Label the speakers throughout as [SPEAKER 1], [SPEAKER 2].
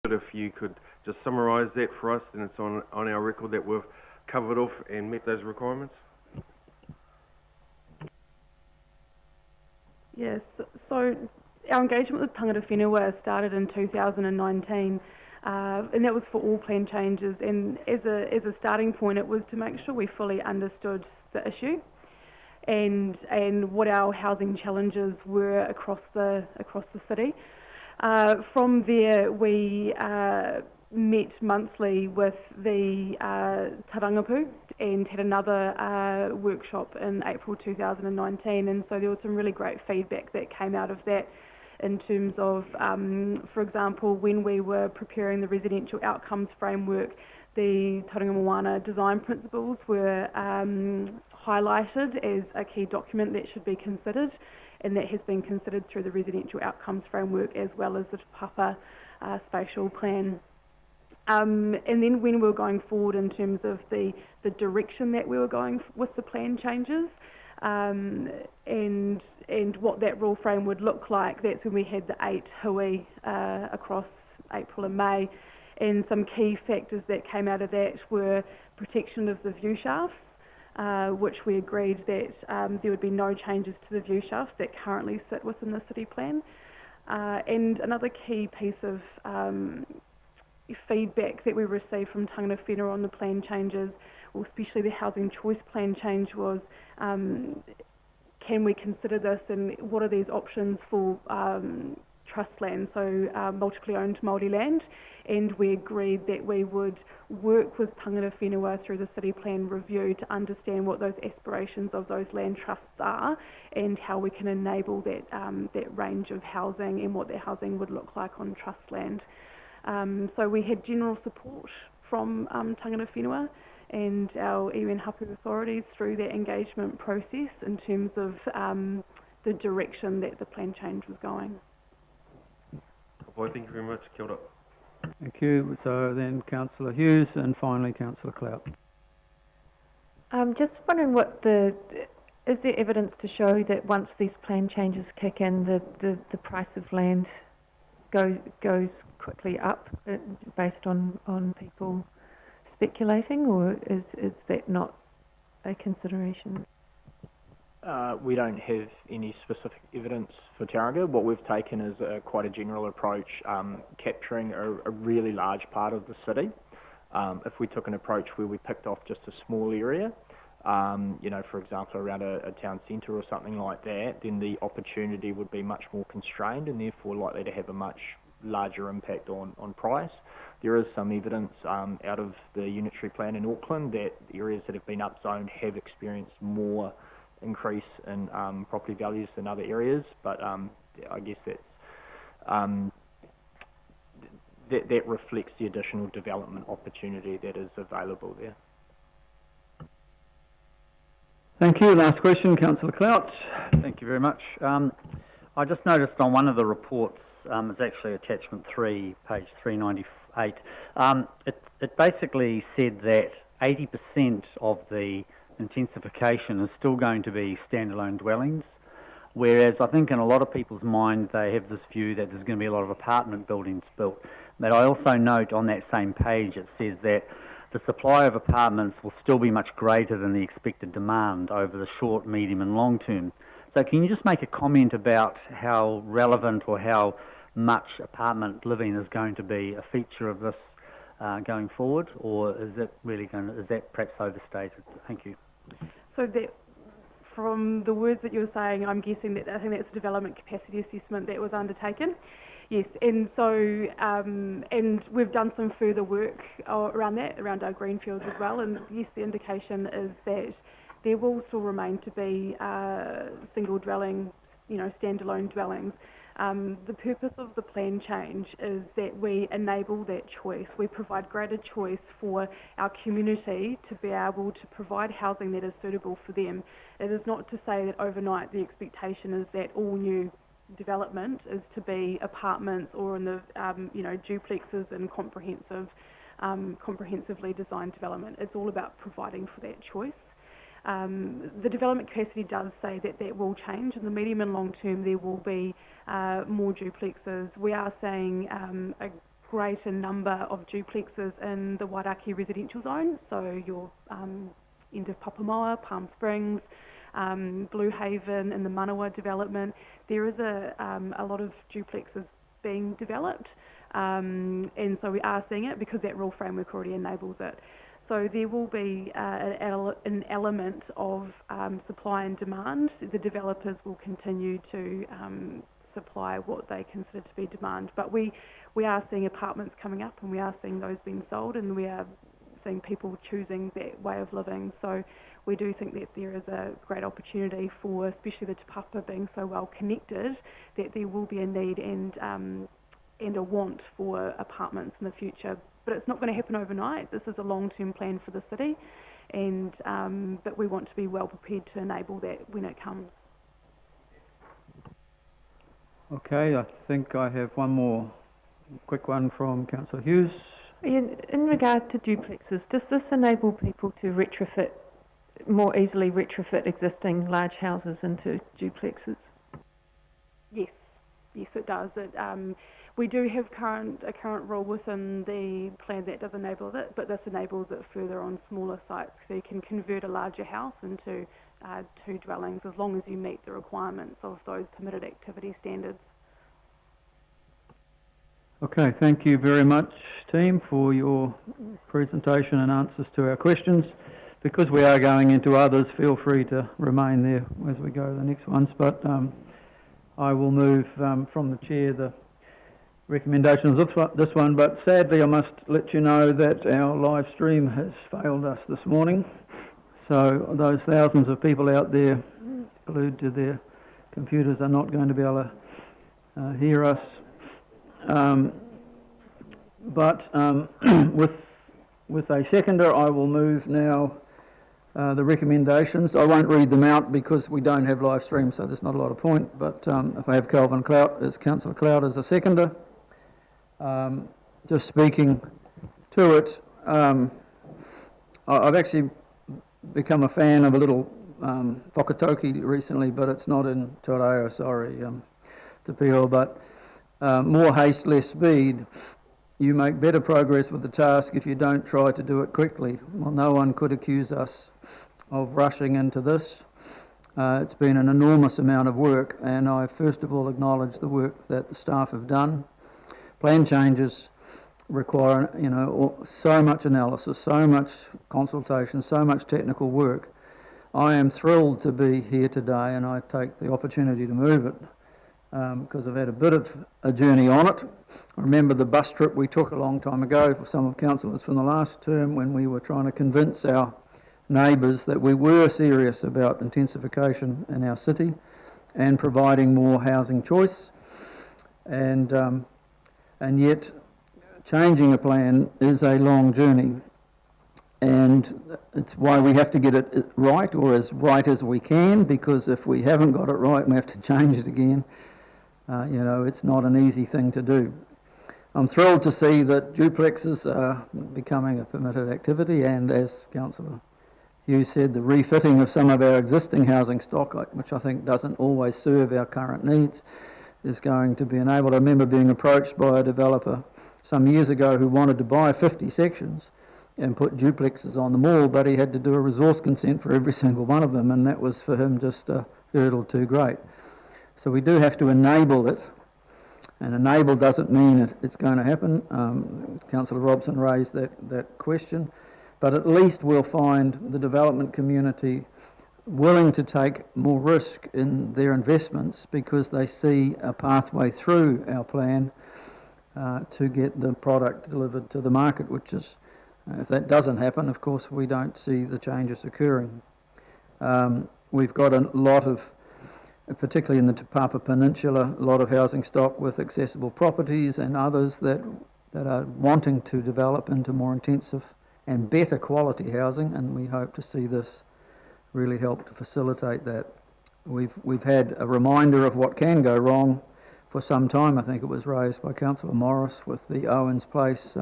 [SPEAKER 1] But if you could just summarise that for us, then it's on our record that we've covered off and met those requirements.
[SPEAKER 2] Yes, so our engagement with Tangata Whenua started in 2019, and that was for all plan changes. And as a starting point, it was to make sure we fully understood the issue and what our housing challenges were across the city. From there, we met monthly with the Tarangapu and had another workshop in April 2019, and so there was some really great feedback that came out of that in terms of, for example, when we were preparing the residential outcomes framework, the Tauranga Moana design principles were highlighted as a key document that should be considered, and that has been considered through the residential outcomes framework as well as the Te Papa spatial plan. And then when we were going forward in terms of the direction that we were going with the plan changes, and what that rule frame would look like, that's when we had the 8 hui across April and May. And some key factors that came out of that were protection of the view shafts, which we agreed that there would be no changes to the view shafts that currently sit within the city plan. And another key piece of feedback that we received from Tangata Whenua on the plan changes, or especially the housing choice plan change, was can we consider this, and what are these options for trust land, so multiply owned Māori land. And we agreed that we would work with Tangata Whenua through the city plan review to understand what those aspirations of those land trusts are and how we can enable that, that range of housing and what that housing would look like on trust land. So we had general support from Tangata Whenua and our iwi and hapu authorities through that engagement process in terms of the direction that the plan change was going.
[SPEAKER 1] Boy, thank you very much. Kia ora.
[SPEAKER 3] Thank you. So then Councillor Hughes and finally Councillor Clout.
[SPEAKER 4] Just wondering is there evidence to show that once these plan changes kick in, the price of land goes quickly up based on people speculating, or is that not a consideration?
[SPEAKER 5] We don't have any specific evidence for Tauranga. What we've taken is quite a general approach, capturing a really large part of the city. If we took an approach where we picked off just a small area, you know, for example, around a town centre or something like that, then the opportunity would be much more constrained and therefore likely to have a much larger impact on price. There is some evidence out of the unitary plan in Auckland that areas that have been upzoned have experienced more increase in property values than other areas, but I guess that's that reflects the additional development opportunity that is available there.
[SPEAKER 3] Thank you. Last question, Councillor Clout.
[SPEAKER 6] Thank you very much. I just noticed on one of the reports, it's actually attachment 3, page 398, it basically said that 80% of the intensification is still going to be standalone dwellings, whereas I think in a lot of people's mind they have this view that there's going to be a lot of apartment buildings built. But I also note on that same page it says that the supply of apartments will still be much greater than the expected demand over the short, medium and long term. So can you just make a comment about how relevant or how much apartment living is going to be a feature of this going forward, or is it really is that perhaps overstated? Thank you.
[SPEAKER 2] So that, from the words that you were saying, I'm guessing that I think that's a development capacity assessment that was undertaken. Yes, and so and we've done some further work around that, around our greenfields as well. And yes, the indication is that there will still remain to be single dwelling, standalone dwellings. The purpose of the plan change is that we enable that choice. We provide greater choice for our community to be able to provide housing that is suitable for them. It is not to say that overnight the expectation is that all new development is to be apartments or in the duplexes and comprehensively designed development. It's all about providing for that choice. The development capacity does say that that will change. In the medium and long term, there will be more duplexes. We are seeing greater number of duplexes in the Wairaki residential zone, so your end of Papamoa, Palm Springs, Blue Haven and the Manawa development. There is a lot of duplexes being developed, and so we are seeing it because that rule framework already enables it. So there will be an element of supply and demand. The developers will continue to supply what they consider to be demand, but we are seeing apartments coming up, and we are seeing those being sold, and we are seeing people choosing that way of living. So we do think that there is a great opportunity for, especially the Te Papa being so well connected, that there will be a need and a want for apartments in the future. But it's not going to happen overnight. This is a long-term plan for the city, and but we want to be well prepared to enable that when it comes.
[SPEAKER 3] Okay, I think I have one more quick one from Councillor Hughes.
[SPEAKER 4] In regard to duplexes, does this enable people to more easily retrofit existing large houses into duplexes?
[SPEAKER 2] Yes, it does. We do have a current rule within the plan that does enable it, but this enables it further on smaller sites. So you can convert a larger house into 2 dwellings as long as you meet the requirements of those permitted activity standards.
[SPEAKER 3] Okay, thank you very much, team, for your presentation and answers to our questions. Because we are going into others, feel free to remain there as we go to the next ones. But I will move from the chair the recommendations of this one. But sadly, I must let you know that our live stream has failed us this morning. So those thousands of people out there glued to their computers are not going to be able to hear us. With a seconder, I will move now the recommendations. I won't read them out because we don't have live stream, so there's not a lot of point. But if I have Calvin Clout as Councillor Clout as a seconder, just speaking to it, I've actually become a fan of a little whakatauki recently, but it's not in Te Reo, sorry, Te Pio, but more haste, less speed. You make better progress with the task if you don't try to do it quickly. Well, no one could accuse us of rushing into this. It's been an enormous amount of work, and I first of all acknowledge the work that the staff have done. Plan changes require, so much analysis, so much consultation, so much technical work. I am thrilled to be here today, and I take the opportunity to move it because I've had a bit of a journey on it. I remember the bus trip we took a long time ago for some of councillors from the last term when we were trying to convince our neighbours that we were serious about intensification in our city and providing more housing choice. And yet changing a plan is a long journey, and it's why we have to get it right, or as right as we can, because if we haven't got it right and we have to change it again, it's not an easy thing to do. I'm thrilled to see that duplexes are becoming a permitted activity, and as Councillor Hughes said, the refitting of some of our existing housing stock, which I think doesn't always serve our current needs, is going to be enabled. I remember being approached by a developer some years ago who wanted to buy 50 sections and put duplexes on them all, but he had to do a resource consent for every single one of them, and that was for him just a hurdle too great. So we do have to enable it, and enable doesn't mean it's going to happen. Councillor Robson raised that question, but at least we'll find the development community willing to take more risk in their investments because they see a pathway through our plan to get the product delivered to the market, which is, if that doesn't happen, of course, we don't see the changes occurring. We've got a lot of, particularly in the Te Papa Peninsula, a lot of housing stock with accessible properties and others that are wanting to develop into more intensive and better quality housing, and we hope to see this really help to facilitate that. We've had a reminder of what can go wrong for some time. I think it was raised by Councillor Morris with the Owens Place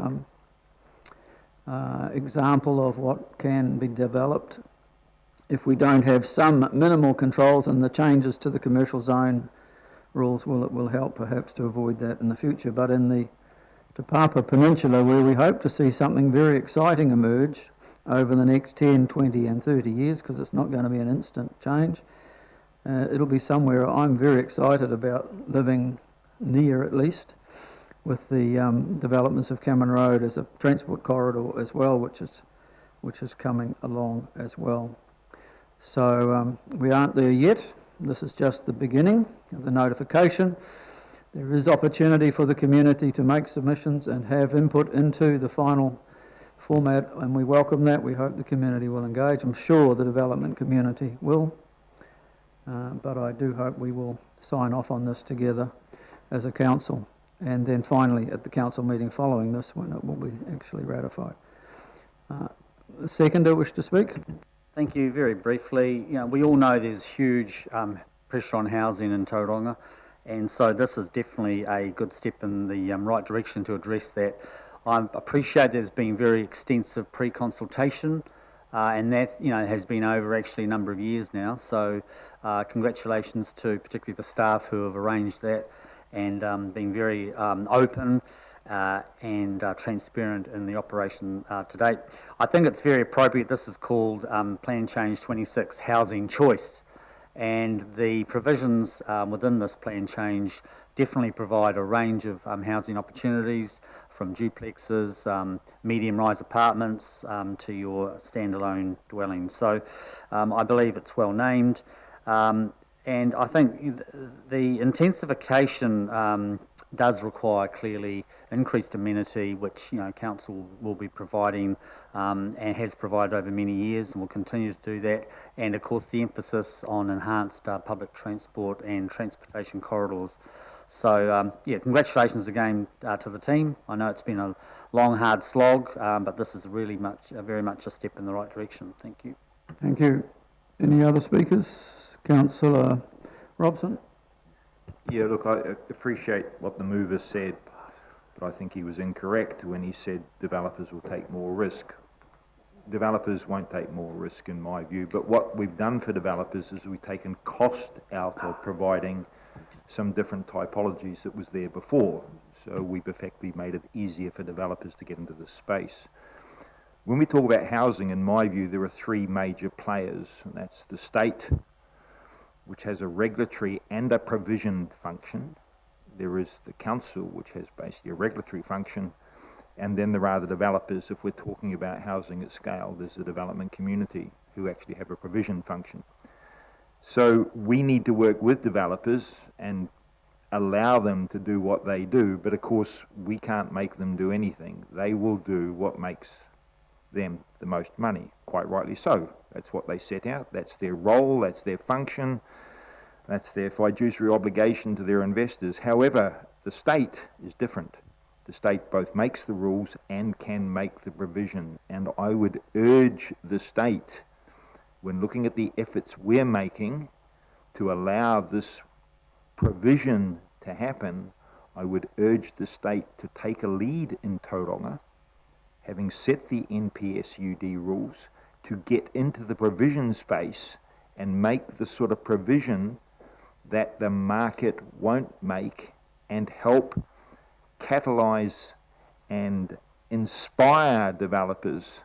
[SPEAKER 3] example of what can be developed if we don't have some minimal controls, and the changes to the commercial zone rules will help perhaps to avoid that in the future. But in the Te Papa Peninsula, where we hope to see something very exciting emerge over the next 10, 20 and 30 years, because it's not going to be an instant change. It'll be somewhere I'm very excited about living near, at least, with the developments of Cameron Road as a transport corridor as well, which is coming along as well. So we aren't there yet. This is just the beginning of the notification. There is opportunity for the community to make submissions and have input into the final format, and we welcome that. We hope the community will engage. I'm sure the development community will, but I do hope we will sign off on this together as a council, and then finally at the council meeting following this, when it will be actually ratified. The seconder wish to speak?
[SPEAKER 6] Thank you. Very briefly, we all know there's huge pressure on housing in Tauranga, and so this is definitely a good step in the right direction to address that. I appreciate there's been very extensive pre-consultation, and that has been over actually a number of years now. So congratulations to particularly the staff who have arranged that and been very open and transparent in the operation to date. I think it's very appropriate. This is called Plan Change 26 Housing Choice, and the provisions within this plan change definitely provide a range of housing opportunities, from duplexes, medium-rise apartments to your standalone dwellings. So I believe it's well named, and I think the intensification does require clearly increased amenity, which council will be providing and has provided over many years and will continue to do that, and of course the emphasis on enhanced public transport and transportation corridors. So congratulations again to the team. I know it's been a long, hard slog, but this is really very much a step in the right direction. Thank you.
[SPEAKER 3] Thank you. Any other speakers? Councillor Robson?
[SPEAKER 7] Yeah, look, I appreciate what the mover said, but I think he was incorrect when he said developers will take more risk. Developers won't take more risk in my view, but what we've done for developers is we've taken cost out of providing some different typologies that was there before. So we've effectively made it easier for developers to get into the space. When we talk about housing, in my view, there are three major players, and that's the state, which has a regulatory and a provision function. There is the council, which has basically a regulatory function, and then there are the developers. If we're talking about housing at scale, there's the development community who actually have a provision function. So we need to work with developers and allow them to do what they do, but of course we can't make them do anything. They will do what makes them the most money, quite rightly so. That's what they set out, that's their role, that's their function, that's their fiduciary obligation to their investors. However, the state is different. The state both makes the rules and can make the provision, and I would urge the state, when looking at the efforts we're making to allow this provision to happen, I would urge the state to take a lead in Tauranga, having set the NPSUD rules, to get into the provision space and make the sort of provision that the market won't make, and help catalyse and inspire developers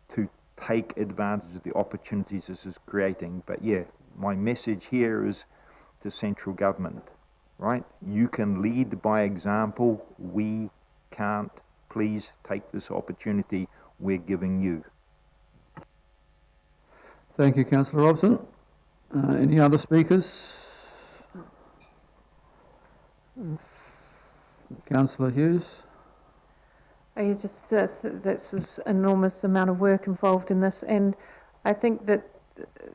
[SPEAKER 7] to take advantage of the opportunities this is creating. But yeah, my message here is to central government, right? You can lead by example, we can't. Please take this opportunity we're giving you.
[SPEAKER 3] Thank you, Councillor Robson. Any other speakers? Councillor Hughes?
[SPEAKER 4] Just this is enormous amount of work involved in this, and I think that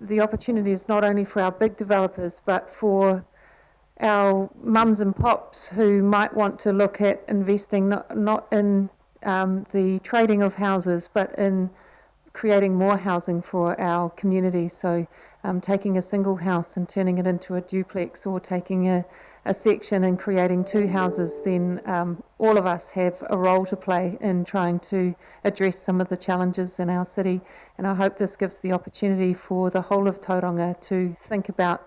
[SPEAKER 4] the opportunity is not only for our big developers, but for our mums and pops who might want to look at investing not in the trading of houses, but in creating more housing for our community. So taking a single house and turning it into a duplex, or taking a section and creating two houses, then all of us have a role to play in trying to address some of the challenges in our city. And I hope this gives the opportunity for the whole of Tauranga to think about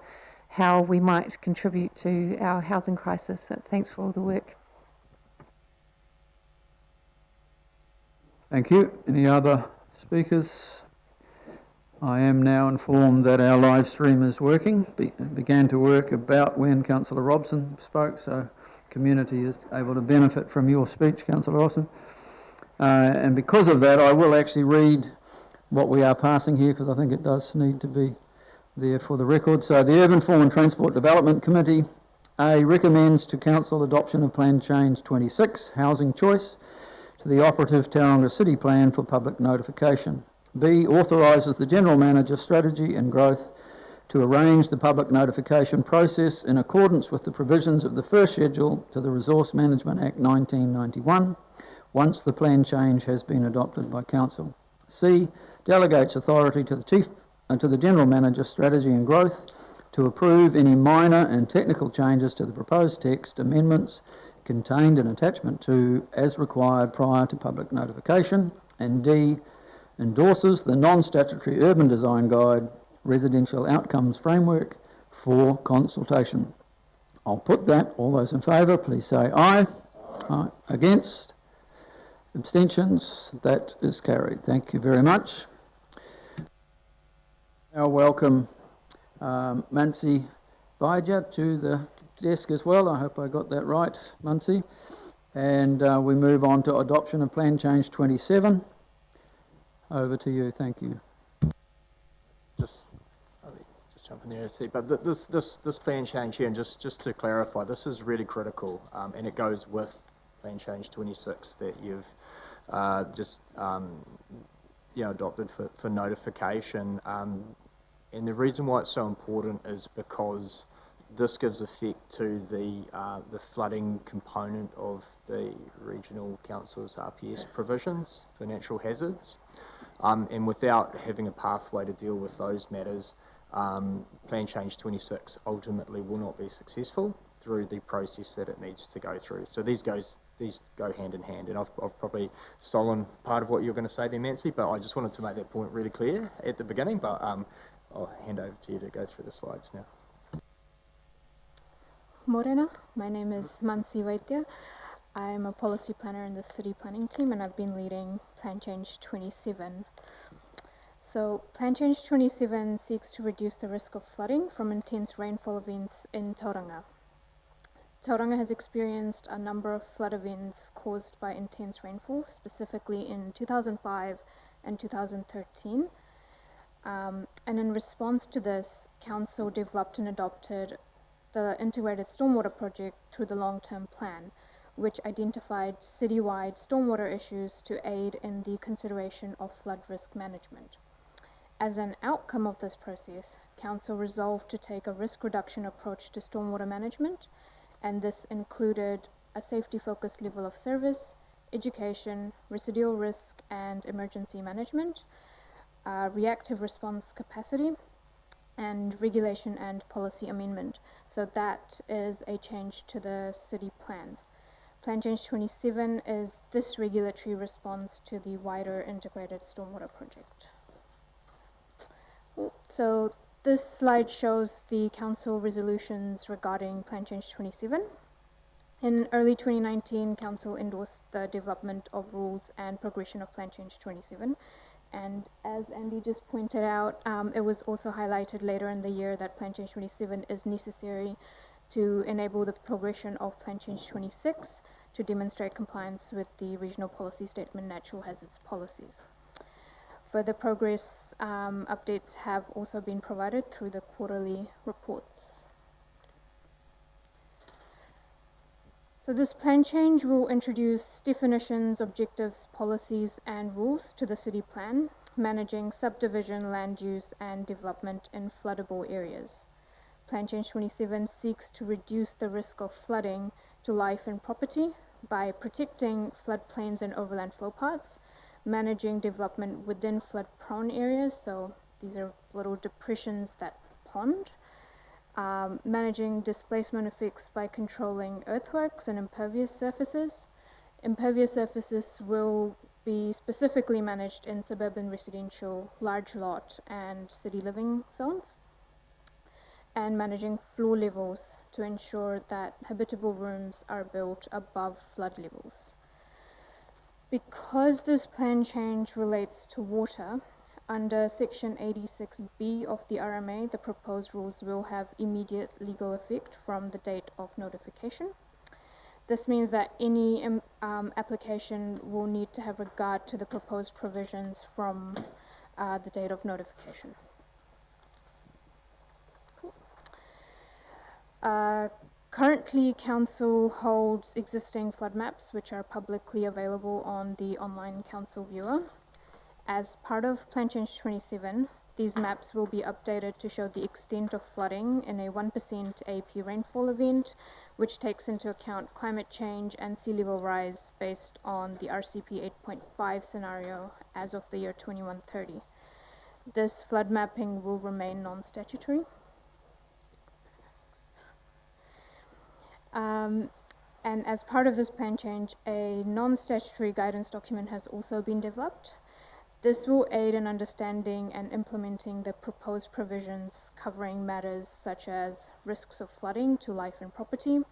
[SPEAKER 4] how we might contribute to our housing crisis. So thanks for all the work.
[SPEAKER 3] Thank you. Any other speakers? I am now informed that our live stream is working. Began to work about when Councillor Robson spoke, so community is able to benefit from your speech, Councillor Robson. And because of that, I will actually read what we are passing here, because I think it does need to be there for the record. So the Urban Form and Transport Development Committee, A, recommends to Council adoption of Plan Change 26, Housing Choice, to the operative Tauranga City Plan for public notification. B, authorises the General Manager Strategy and Growth to arrange the public notification process in accordance with the provisions of the first schedule to the Resource Management Act 1991, once the plan change has been adopted by Council. C, delegates authority to the General Manager Strategy and Growth to approve any minor and technical changes to the proposed text amendments contained in attachment 2 as required prior to public notification. And D, endorses the non-statutory urban design guide residential outcomes framework for consultation. I'll put that. All those in favour, please say aye. Aye. Against? Abstentions? That is carried. Thank you very much. Now welcome Mansi Baija to the desk as well. I hope I got that right, Mansi. And we move on to adoption of Plan Change 27. Over to you. Thank you.
[SPEAKER 5] Just jump in there and see. But this plan change here, and just to clarify, this is really critical, and it goes with Plan Change 26 that you've adopted for notification. And the reason why it's so important is because this gives effect to the flooding component of the Regional Council's RPS provisions for natural hazards. And without having a pathway to deal with those matters, Plan Change 26 ultimately will not be successful through the process that it needs to go through. So these go hand in hand, and I've probably stolen part of what you were going to say there, Mansi, but I just wanted to make that point really clear at the beginning, but I'll hand over to you to go through the slides now.
[SPEAKER 8] Morena, my name is Mansi Vaidya. I'm a policy planner in the city planning team, and I've been leading Plan Change 27. So Plan Change 27 seeks to reduce the risk of flooding from intense rainfall events in Tauranga. Tauranga has experienced a number of flood events caused by intense rainfall, specifically in 2005 and 2013. And in response to this, Council developed and adopted the Integrated Stormwater Project through the long-term plan, which identified citywide stormwater issues to aid in the consideration of flood risk management. As an outcome of this process, Council resolved to take a risk reduction approach to stormwater management, and this included a safety-focused level of service, education, residual risk and emergency management, reactive response capacity, and regulation and policy amendment. So that is a change to the city plan. Plan Change 27 is this regulatory response to the wider integrated stormwater project. So this slide shows the council resolutions regarding Plan Change 27. In early 2019, council endorsed the development of rules and progression of Plan Change 27. And as Andy just pointed out, it was also highlighted later in the year that Plan Change 27 is necessary to enable the progression of Plan Change 26 to demonstrate compliance with the Regional Policy Statement Natural Hazards policies. Further progress updates have also been provided through the quarterly reports. So this plan change will introduce definitions, objectives, policies, and rules to the city plan, managing subdivision, land use, and development in floodable areas. Plan Change 27 seeks to reduce the risk of flooding to life and property by protecting floodplains and overland flow paths, managing development within flood-prone areas, so these are little depressions that pond, managing displacement effects by controlling earthworks and impervious surfaces. Impervious surfaces will be specifically managed in suburban residential, large lot, and city living zones. And managing floor levels to ensure that habitable rooms are built above flood levels. Because this plan change relates to water, under Section 86B of the RMA, the proposed rules will have immediate legal effect from the date of notification. This means that any application will need to have regard to the proposed provisions from the date of notification. Currently, Council holds existing flood maps which are publicly available on the online Council viewer. As part of Plan Change 27, these maps will be updated to show the extent of flooding in a 1% AP rainfall event, which takes into account climate change and sea level rise based on the RCP 8.5 scenario as of the year 2130. This flood mapping will remain non-statutory. And as part of this plan change, a non-statutory guidance document has also been developed. This will aid in understanding and implementing the proposed provisions covering matters such as risks of flooding to life and property,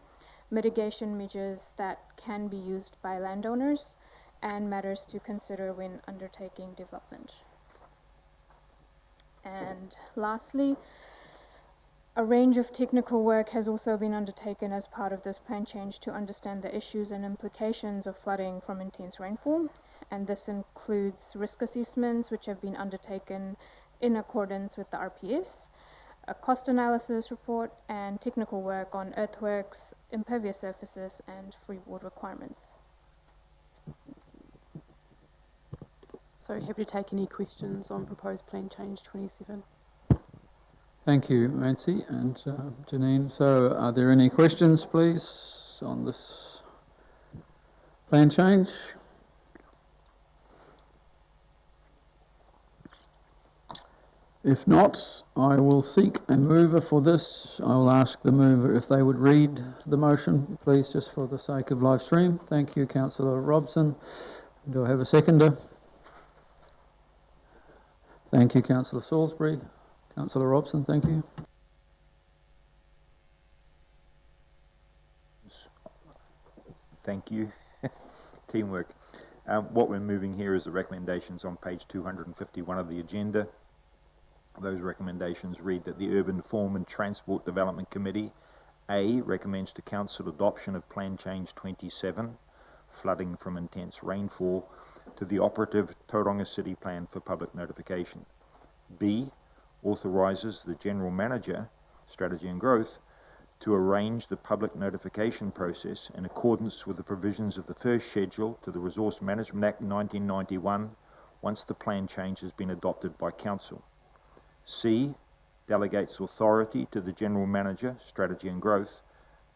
[SPEAKER 8] mitigation measures that can be used by landowners, and matters to consider when undertaking development. And lastly, a range of technical work has also been undertaken as part of this plan change to understand the issues and implications of flooding from intense rainfall, and this includes risk assessments which have been undertaken in accordance with the RPS, a cost analysis report, and technical work on earthworks, impervious surfaces, and freeboard requirements.
[SPEAKER 2] So happy to take any questions on proposed plan change 27.
[SPEAKER 3] Thank you, Nancy and Janine. So are there any questions, please, on this plan change? If not, I will seek a mover for this. I will ask the mover if they would read the motion, please, just for the sake of live stream. Thank you, Councillor Robson. Do I have a seconder? Thank you, Councillor Salisbury. Councillor Robson, thank you.
[SPEAKER 7] Thank you. Teamwork. What we're moving here is the recommendations on page 251 of the agenda. Those recommendations read that the Urban Form and Transport Development Committee, A, recommends to Council adoption of Plan Change 27, flooding from intense rainfall, to the operative Tauranga City Plan for public notification. B, authorises the General Manager, Strategy and Growth, to arrange the public notification process in accordance with the provisions of the first schedule to the Resource Management Act 1991 once the plan change has been adopted by Council. C, delegates authority to the General Manager, Strategy and Growth,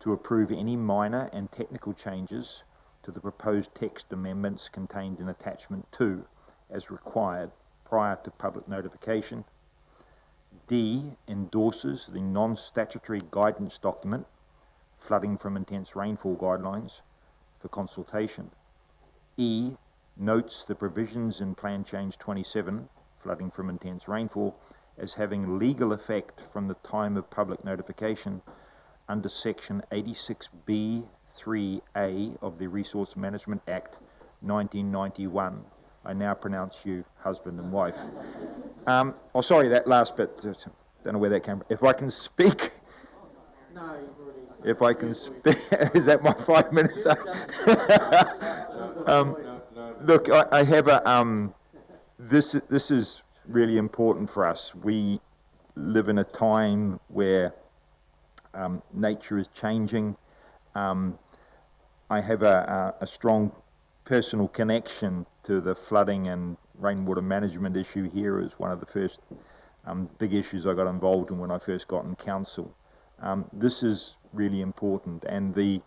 [SPEAKER 7] to approve any minor and technical changes to the proposed text amendments contained in Attachment 2 as required prior to public notification. D, endorses the non-statutory guidance document, Flooding from Intense Rainfall Guidelines, for consultation. E, notes the provisions in Plan Change 27, Flooding from Intense Rainfall, as having legal effect from the time of public notification under Section 86B(3)(a) of the Resource Management Act 1991. I now pronounce you husband and wife. Oh, sorry, that last bit, don't know where that came from. If I can speak... No, if I can speak... Is that my 5 minutes up? Look, I have a... This is really important for us. We live in a time where nature is changing. I have a strong personal connection to the flooding and rainwater management issue here. As one of the first big issues I got involved in when I first got in council. This is really important, and the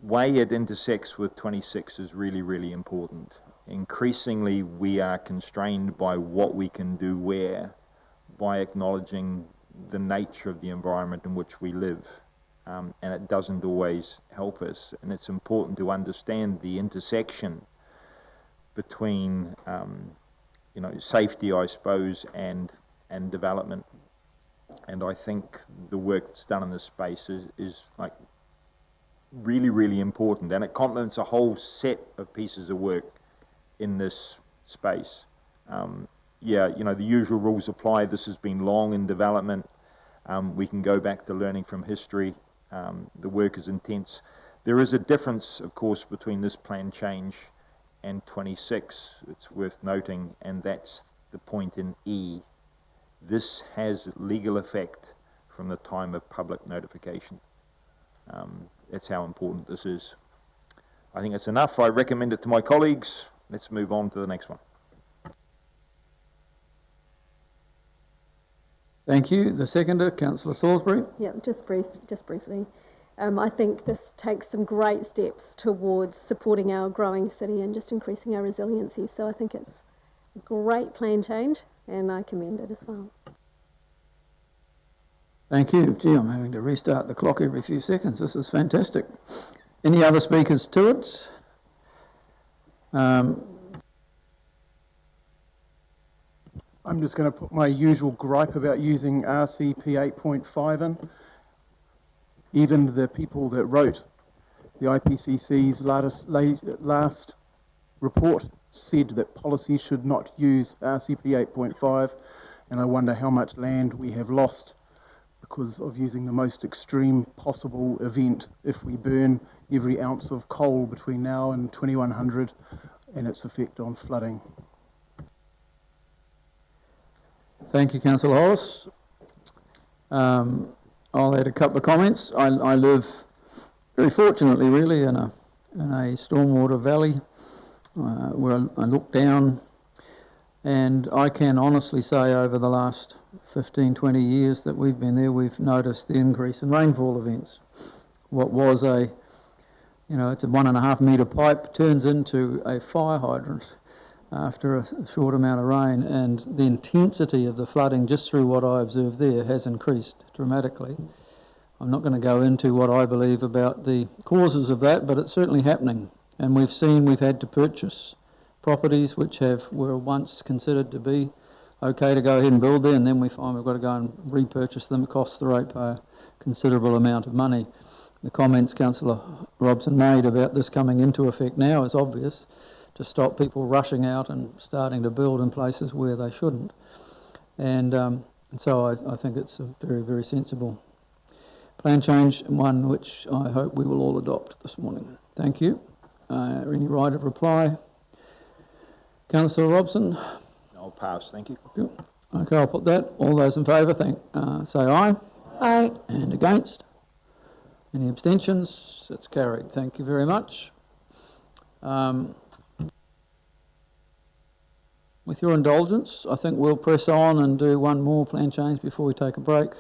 [SPEAKER 7] way it intersects with 26 is really, really important. Increasingly, we are constrained by what we can do where, by acknowledging the nature of the environment in which we live. And it doesn't always help us. And it's important to understand the intersection between, safety, I suppose, and development. And I think the work that's done in this space is like really, really important, and it complements a whole set of pieces of work in this space. Yeah, you know, the usual rules apply. This has been long in development. We can go back to learning from history. The work is intense. There is a difference, of course, between this plan change and 26. It's worth noting, and that's the point in E. This has legal effect from the time of public notification. That's how important this is. I think it's enough. I recommend it to my colleagues. Let's move on to the next one.
[SPEAKER 3] Thank you. The seconder, Councillor Salisbury.
[SPEAKER 9] Yeah, just briefly. I think this takes some great steps towards supporting our growing city and just increasing our resiliency. So I think it's a great plan change, and I commend it as well.
[SPEAKER 3] Thank you. Gee, I'm having to restart the clock every few seconds. This is fantastic. Any other speakers to it?
[SPEAKER 10] I'm just going to put my usual gripe about using RCP 8.5 in. Even the people that wrote the IPCC's last report said that policy should not use RCP 8.5, and I wonder how much land we have lost because of using the most extreme possible event if we burn every ounce of coal between now and 2100 and its effect on flooding.
[SPEAKER 3] Thank you, Councillor Hollis. I'll add a couple of comments. I live, very fortunately really, in a stormwater valley where I look down, and I can honestly say over the last 15, 20 years that we've been there, we've noticed the increase in rainfall events. What was it's a 1.5 metre pipe turns into a fire hydrant after a short amount of rain, and the intensity of the flooding just through what I observed there has increased dramatically. I'm not going to go into what I believe about the causes of that, but it's certainly happening, and we've had to purchase properties which were once considered to be okay to go ahead and build there, and then we find we've got to go and repurchase them. It costs the ratepayer a considerable amount of money. The comments Councillor Robson made about this coming into effect now is obvious, to stop people rushing out and starting to build in places where they shouldn't. And so I think it's a very, very sensible plan change, one which I hope we will all adopt this morning. Thank you. Any right of reply? Councillor Robson?
[SPEAKER 7] I'll pass, thank you.
[SPEAKER 3] Okay, I'll put that. All those in favour, say aye.
[SPEAKER 9] Aye.
[SPEAKER 3] And against? Any abstentions? It's carried. Thank you very much. With your indulgence, I think we'll press on and do one more plan change before we take a break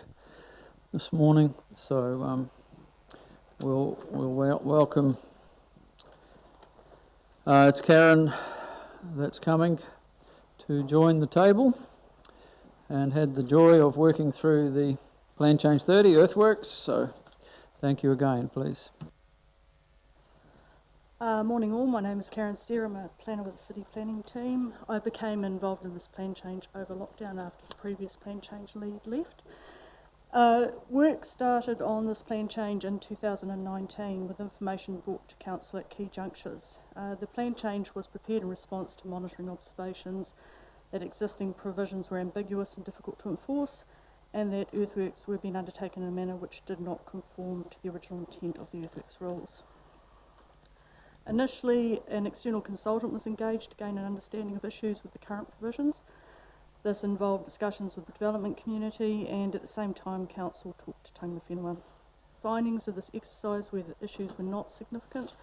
[SPEAKER 3] this morning. So we'll welcome. It's Karen that's coming to join the table, and had the joy of working through the Plan Change 30 earthworks. So thank you again, please.
[SPEAKER 11] Morning all, my name is Karen Steer, I'm a planner with the City Planning team. I became involved in this plan change over lockdown after the previous plan change lead left. Work started on this plan change in 2019 with information brought to Council at key junctures. The plan change was prepared in response to monitoring observations that existing provisions were ambiguous and difficult to enforce, and that earthworks were being undertaken in a manner which did not conform to the original intent of the earthworks rules. Initially, an external consultant was engaged to gain an understanding of issues with the current provisions. This involved discussions with the development community, and at the same time Council talked to tangata whenua. Findings of this exercise were that issues were not significant.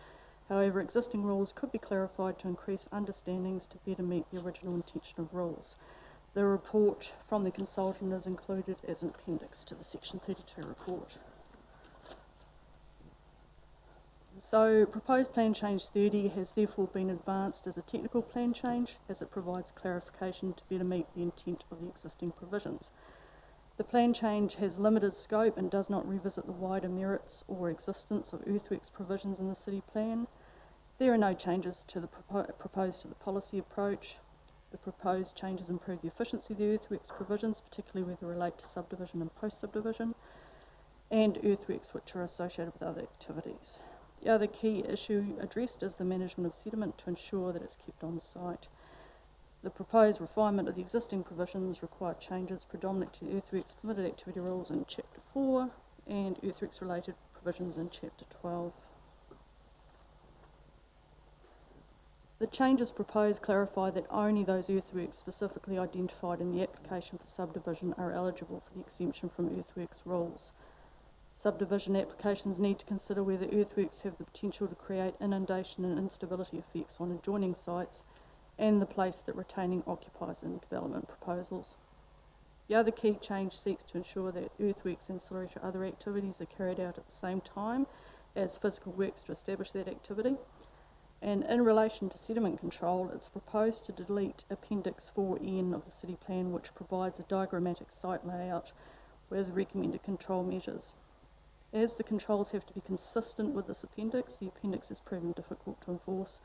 [SPEAKER 11] However, existing rules could be clarified to increase understandings to better meet the original intention of rules. The report from the consultant is included as an appendix to the Section 32 report. So, proposed Plan Change 30 has therefore been advanced as a technical plan change, as it provides clarification to better meet the intent of the existing provisions. The plan change has limited scope and does not revisit the wider merits or existence of earthworks provisions in the city plan. There are no changes to the proposed to the policy approach. The proposed changes improve the efficiency of the earthworks provisions, particularly where they relate to subdivision and post-subdivision, and earthworks which are associated with other activities. The other key issue addressed is the management of sediment to ensure that it's kept on site. The proposed refinement of the existing provisions required changes predominant to earthworks permitted activity rules in Chapter 4 and earthworks related provisions in Chapter 12. The changes proposed clarify that only those earthworks specifically identified in the application for subdivision are eligible for the exemption from earthworks rules. Subdivision applications need to consider whether earthworks have the potential to create inundation and instability effects on adjoining sites and the place that retaining occupies in development proposals. The other key change seeks to ensure that earthworks ancillary to other activities are carried out at the same time as physical works to establish that activity. And in relation to sediment control, it's proposed to delete Appendix 4N of the City Plan, which provides a diagrammatic site layout with recommended control measures. As the controls have to be consistent with this appendix, the appendix is proven difficult to enforce.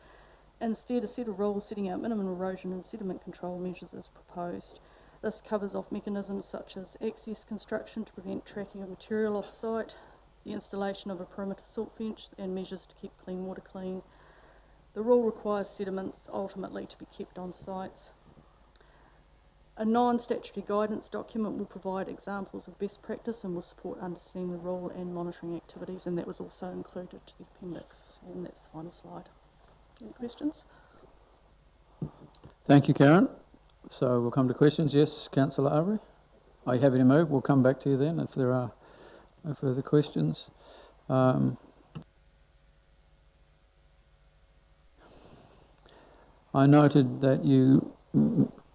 [SPEAKER 11] Instead, a set of rules setting out minimum erosion and sediment control measures is proposed. This covers off mechanisms such as access construction to prevent tracking of material off-site, the installation of a perimeter silt fence, and measures to keep clean water clean. The rule requires sediment ultimately to be kept on sites. A non-statutory guidance document will provide examples of best practice and will support understanding the rule and monitoring activities, and that was also included to the appendix. And that's the final slide. Any questions?
[SPEAKER 3] Thank you, Karen. So we'll come to questions. Yes, Councillor Avery? Are you happy to move? We'll come back to you then if there are no further questions. I noted that you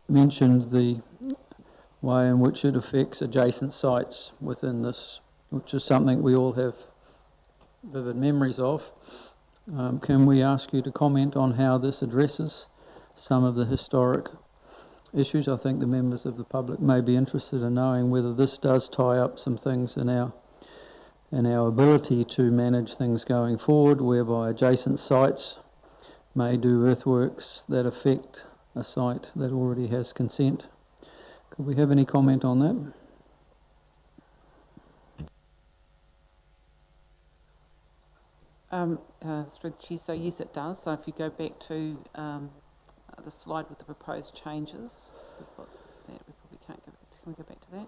[SPEAKER 3] mentioned the way in which it affects adjacent sites within this, which is something we all have vivid memories of. Can we ask you to comment on how this addresses some of the historic issues? I think the members of the public may be interested in knowing whether this does tie up some things in our ability to manage things going forward, whereby adjacent sites may do earthworks that affect a site that already has consent. Could we have any comment on that?
[SPEAKER 12] Through the Chair, so yes it does. So if you go back to the slide with the proposed changes, we've got that, we probably can't go back to, can we go back to that?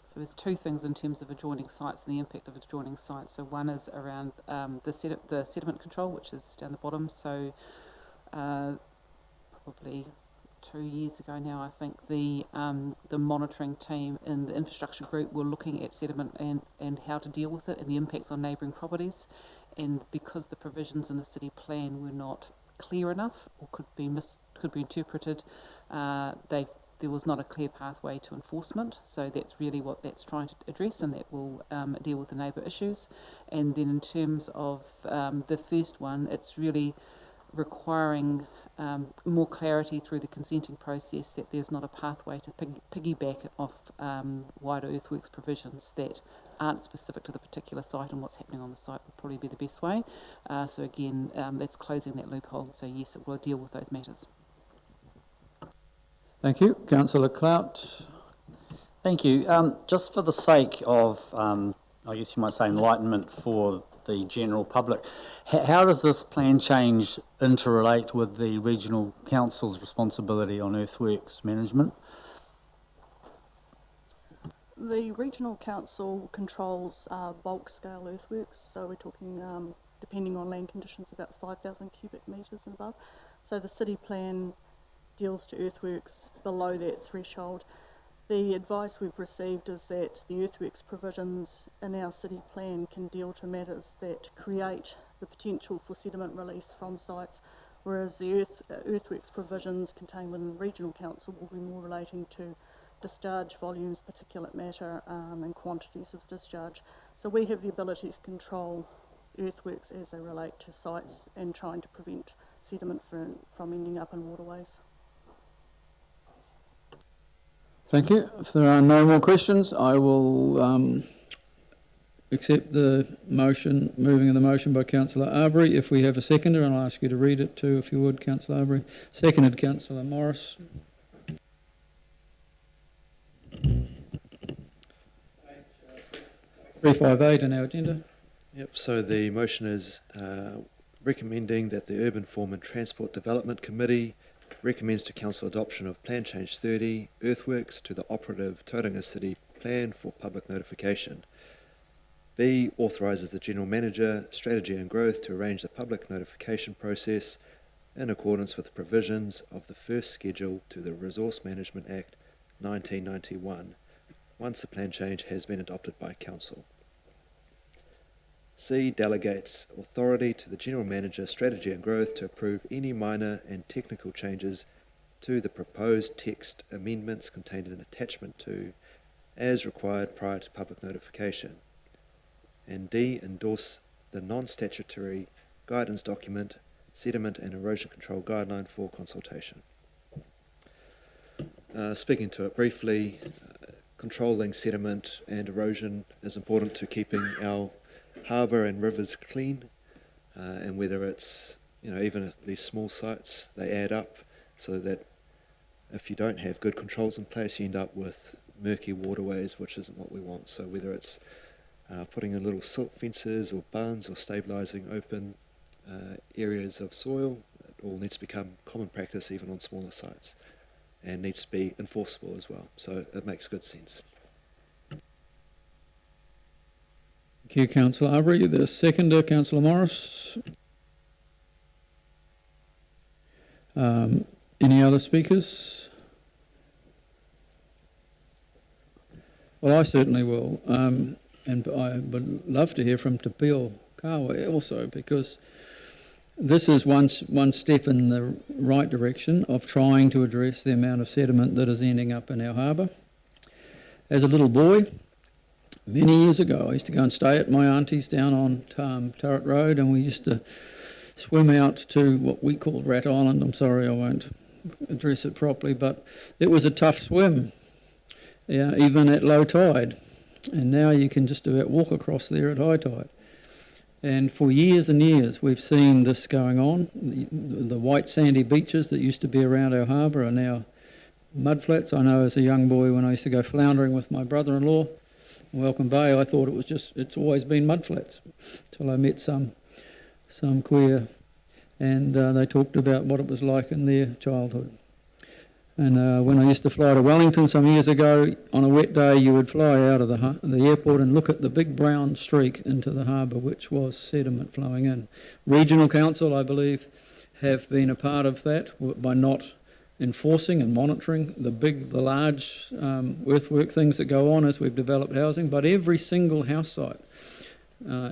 [SPEAKER 12] So there's two things in terms of adjoining sites and the impact of adjoining sites. So one is around the sediment control, which is down the bottom. So probably 2 years ago now, I think the monitoring team in the infrastructure group were looking at sediment and how to deal with it and the impacts on neighbouring properties. And because the provisions in the city plan were not clear enough or could be interpreted, there was not a clear pathway to enforcement. So that's really what that's trying to address, and that will deal with the neighbour issues. And then in terms of the first one, it's really requiring more clarity through the consenting process that there's not a pathway to piggyback off wider earthworks provisions that aren't specific to the particular site, and what's happening on the site would probably be the best way. So again, that's closing that loophole. So yes, it will deal with those matters.
[SPEAKER 3] Thank you. Councillor Clout.
[SPEAKER 6] Thank you. Just for the sake of, I guess you might say, enlightenment for the general public, how does this plan change interrelate with the regional council's responsibility on earthworks management?
[SPEAKER 11] The regional council controls bulk scale earthworks, so we're talking, depending on land conditions, about 5,000 cubic metres and above. So the city plan deals to earthworks below that threshold. The advice we've received is that the earthworks provisions in our city plan can deal to matters that create the potential for sediment release from sites, whereas the earthworks provisions contained within regional council will be more relating to discharge volumes, particulate matter, and quantities of discharge. So we have the ability to control earthworks as they relate to sites and trying to prevent sediment from ending up in waterways.
[SPEAKER 3] Thank you. If there are no more questions, I will accept the motion, moving of the motion by Councillor Arbery. If we have a seconder, and I'll ask you to read it too, if you would, Councillor Arbery. Seconded, Councillor Morris. 358 in our agenda.
[SPEAKER 13] Yep, so the motion is recommending that the Urban Form and Transport Development Committee recommends to Council adoption of Plan Change 30 earthworks to the operative Tauranga City Plan for public notification. B, authorises the General Manager, Strategy and Growth to arrange the public notification process in accordance with the provisions of the first schedule to the Resource Management Act 1991, once the plan change has been adopted by Council. C, delegates authority to the General Manager, Strategy and Growth to approve any minor and technical changes to the proposed text amendments contained in Attachment 2 as required prior to public notification. And D, endorse the non-statutory guidance document, Sediment and Erosion Control Guideline for consultation. Speaking to it briefly, controlling sediment and erosion is important to keeping our harbour and rivers clean, and whether it's, even at these small sites, they add up, so that if you don't have good controls in place, you end up with murky waterways, which isn't what we want. So whether it's putting in little silt fences or bunds or stabilising open areas of soil, it all needs to become common practice even on smaller sites, and needs to be enforceable as well. So it makes good sense.
[SPEAKER 3] Thank you, Councillor Avery. The seconder, Councillor Morris. Any other speakers? Well, I certainly will. And I would love to hear from Te Pio Kawe also, because this is one step in the right direction of trying to address the amount of sediment that is ending up in our harbour. As a little boy, many years ago, I used to go and stay at my auntie's down on Turret Road, and we used to swim out to what we called Rat Island. I'm sorry, I won't address it properly, but it was a tough swim, even at low tide. And now you can just about walk across there at high tide. And for years and years, we've seen this going on. The white sandy beaches that used to be around our harbour are now mudflats. I know as a young boy, when I used to go floundering with my brother-in-law in Welcome Bay, I thought it's always been mudflats, till I met some queer, and they talked about what it was like in their childhood. And when I used to fly to Wellington some years ago, on a wet day you would fly out of the airport and look at the big brown streak into the harbour, which was sediment flowing in. Regional Council, I believe, have been a part of that by not enforcing and monitoring the large earthwork things that go on as we've developed housing, but every single house site.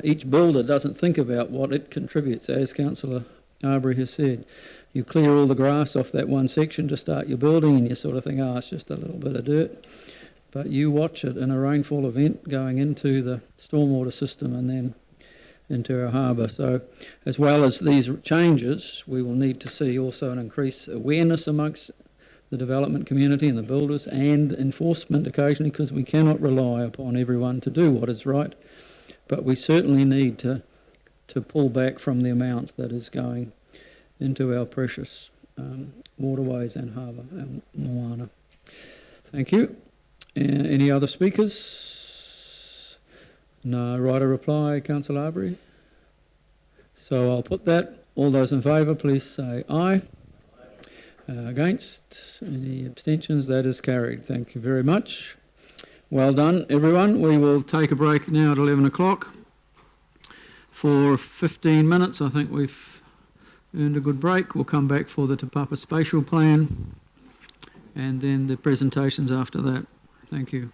[SPEAKER 3] Each builder doesn't think about what it contributes, as Councillor Arbery has said. You clear all the grass off that one section to start your building, and you sort of think, it's just a little bit of dirt. But you watch it in a rainfall event going into the stormwater system and then into our harbour. So as well as these changes, we will need to see also an increased awareness amongst the development community and the builders, and enforcement occasionally, because we cannot rely upon everyone to do what is right. But we certainly need to pull back from the amount that is going into our precious waterways and harbour and moana. Thank you. Any other speakers? No right of reply, Councillor Arbery. So I'll put that. All those in favour, please say aye. Against? Any abstentions? That is carried. Thank you very much. Well done, everyone. We will take a break now at 11 o'clock for 15 minutes. I think we've earned a good break. We'll come back for the Te Papa Spatial Plan and then the presentations after that. Thank you.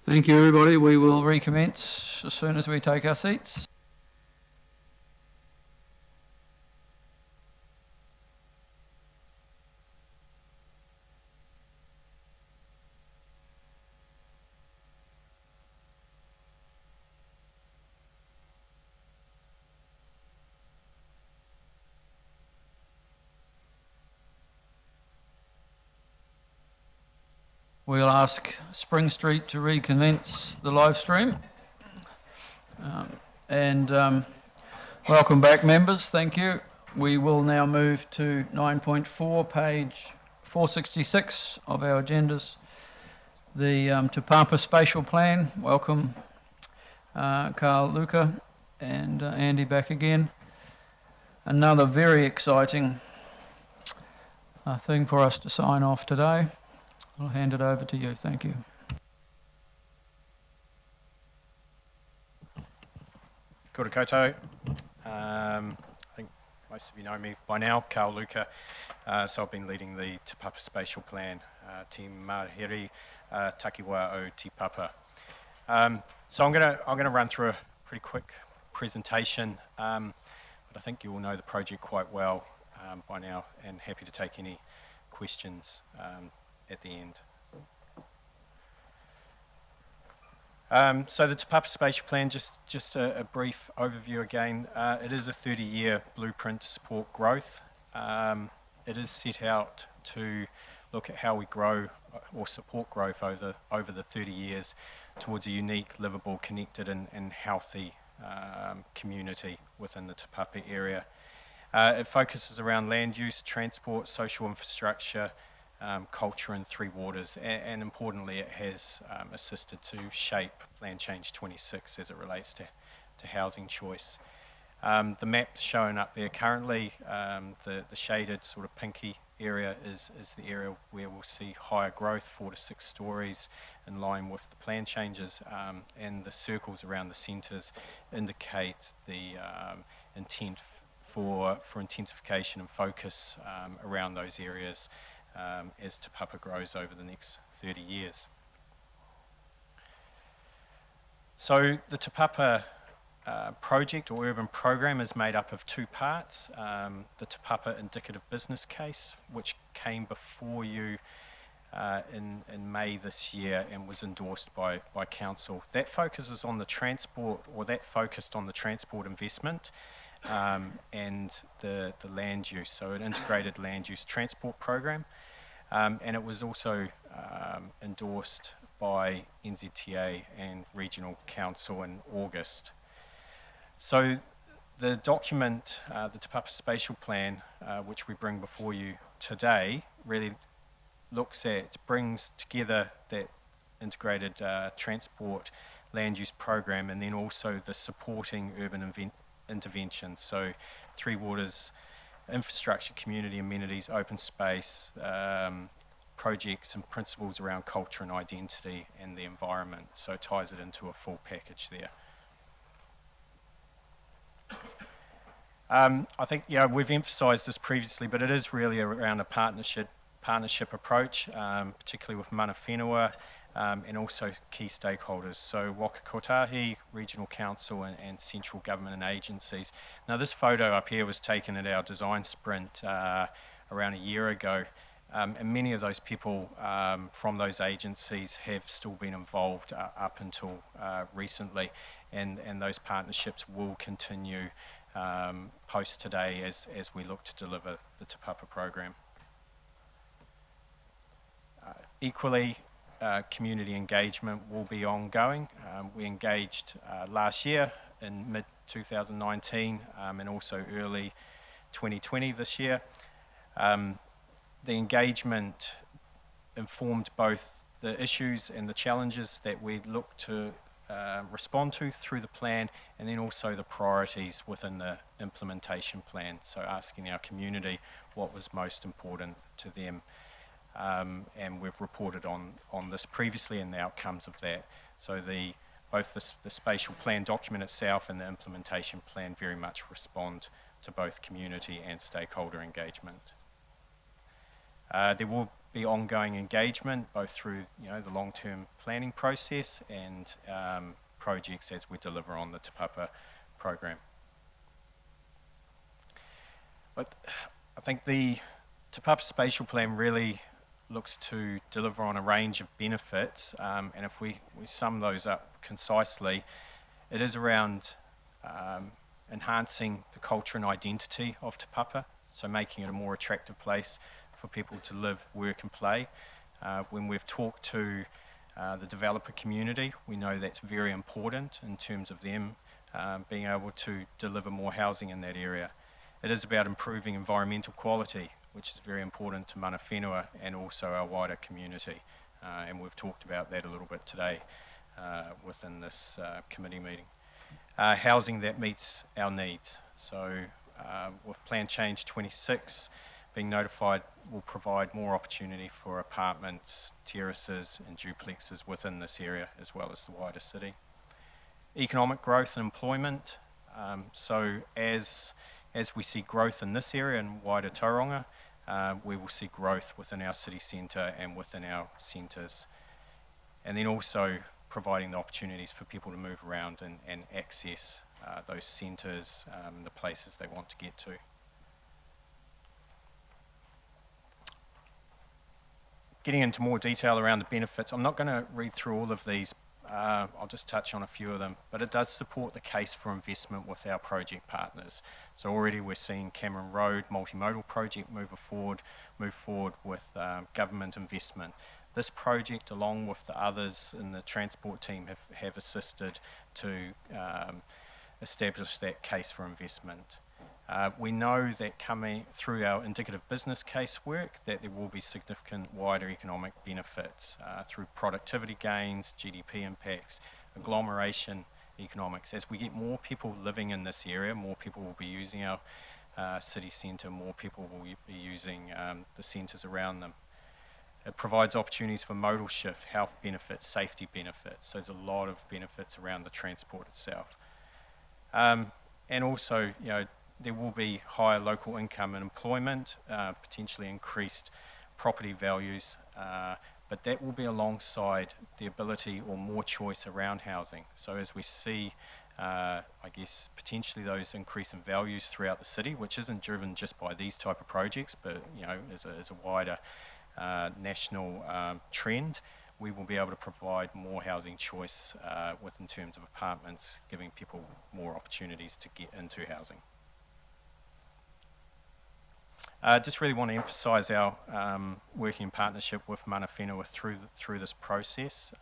[SPEAKER 3] Thank you, everybody. We will recommence as soon as we take our seats. We'll ask Spring Street to recommence the live stream. Welcome back, members. Thank you. We will now move to 9.4, page 466 of our agendas. The Te Papa Spatial Plan. Welcome, Carl Luca and Andy back again. Another very exciting thing for us to sign off today. I'll hand it over to you. Thank you.
[SPEAKER 14] Kia ora koutou. I think most of you know me by now, Carl Luca. So I've been leading the Te Papa Spatial Plan, Te Marahiri Takiwa o Te Papa. So I'm gonna run through a pretty quick presentation, but I think you all know the project quite well by now, and happy to take any questions at the end. So the Te Papa Spatial Plan, just a brief overview again. It is a 30-year blueprint to support growth. It is set out to look at how we grow or support growth over the 30 years towards a unique, livable, connected and healthy community within the Te Papa area. It focuses around land use, transport, social infrastructure, culture and three waters, and importantly it has assisted to shape Plan Change 26 as it relates to housing choice. The map shown up there currently, the shaded sort of pinky area is the area where we'll see higher growth, 4 to 6 stories in line with the plan changes, and the circles around the centres indicate the intent for intensification and focus around those areas as Te Papa grows over the next 30 years. So the Te Papa project or urban program is made up of 2 parts. The Te Papa indicative business case, which came before you in May this year and was endorsed by council. That focuses on the transport, or that focused on the transport investment and the land use, so an integrated land use transport program. And it was also endorsed by NZTA and Regional Council in August. So the document, the Te Papa Spatial Plan, which we bring before you today, really brings together that integrated transport land use program, and then also the supporting urban interventions. So three waters, infrastructure, community amenities, open space, projects and principles around culture and identity and the environment. So it ties it into a full package there. I think, we've emphasised this previously, but it is really around a partnership approach, particularly with mana whenua, and also key stakeholders. So Waka Kotahi, Regional Council and central government and agencies. Now this photo up here was taken at our design sprint around a year ago, and many of those people from those agencies have still been involved up until recently, and those partnerships will continue post today as we look to deliver the Te Papa program. Equally, community engagement will be ongoing. We engaged last year in mid-2019 and also early 2020 this year. The engagement informed both the issues and the challenges that we look to respond to through the plan, and then also the priorities within the implementation plan. So asking our community what was most important to them. And we've reported on this previously and the outcomes of that. So both the spatial plan document itself and the implementation plan very much respond to both community and stakeholder engagement. There will be ongoing engagement, both through the long-term planning process and projects as we deliver on the Te Papa program. But I think the Te Papa spatial plan really looks to deliver on a range of benefits, and if we sum those up concisely, it is around enhancing the culture and identity of Te Papa, so making it a more attractive place for people to live, work and play. When we've talked to the developer community, we know that's very important in terms of them being able to deliver more housing in that area. It is about improving environmental quality, which is very important to mana whenua and also our wider community. And we've talked about that a little bit today within this committee meeting. Housing that meets our needs. So with Plan Change 26 being notified, will provide more opportunity for apartments, terraces and duplexes within this area as well as the wider city. Economic growth and employment. So as we see growth in this area and wider Tauranga, we will see growth within our city centre and within our centres. And then also providing the opportunities for people to move around and access those centres, the places they want to get to. Getting into more detail around the benefits, I'm not going to read through all of these, I'll just touch on a few of them, but it does support the case for investment with our project partners. So already we're seeing Cameron Road multimodal project move forward with government investment. This project, along with the others in the transport team, have assisted to establish that case for investment. We know that coming through our indicative business case work that there will be significant wider economic benefits through productivity gains, GDP impacts, agglomeration economics. As we get more people living in this area, more people will be using our city centre, more people will be using the centres around them. It provides opportunities for modal shift, health benefits, safety benefits. So there's a lot of benefits around the transport itself. And also, there will be higher local income and employment, potentially increased property values, but that will be alongside the ability or more choice around housing. So as we see, I guess, potentially those increase in values throughout the city, which isn't driven just by these type of projects, but as a wider national trend, we will be able to provide more housing choice in terms of apartments, giving people more opportunities to get into housing. Just really want to emphasise our working in partnership with mana whenua through this process.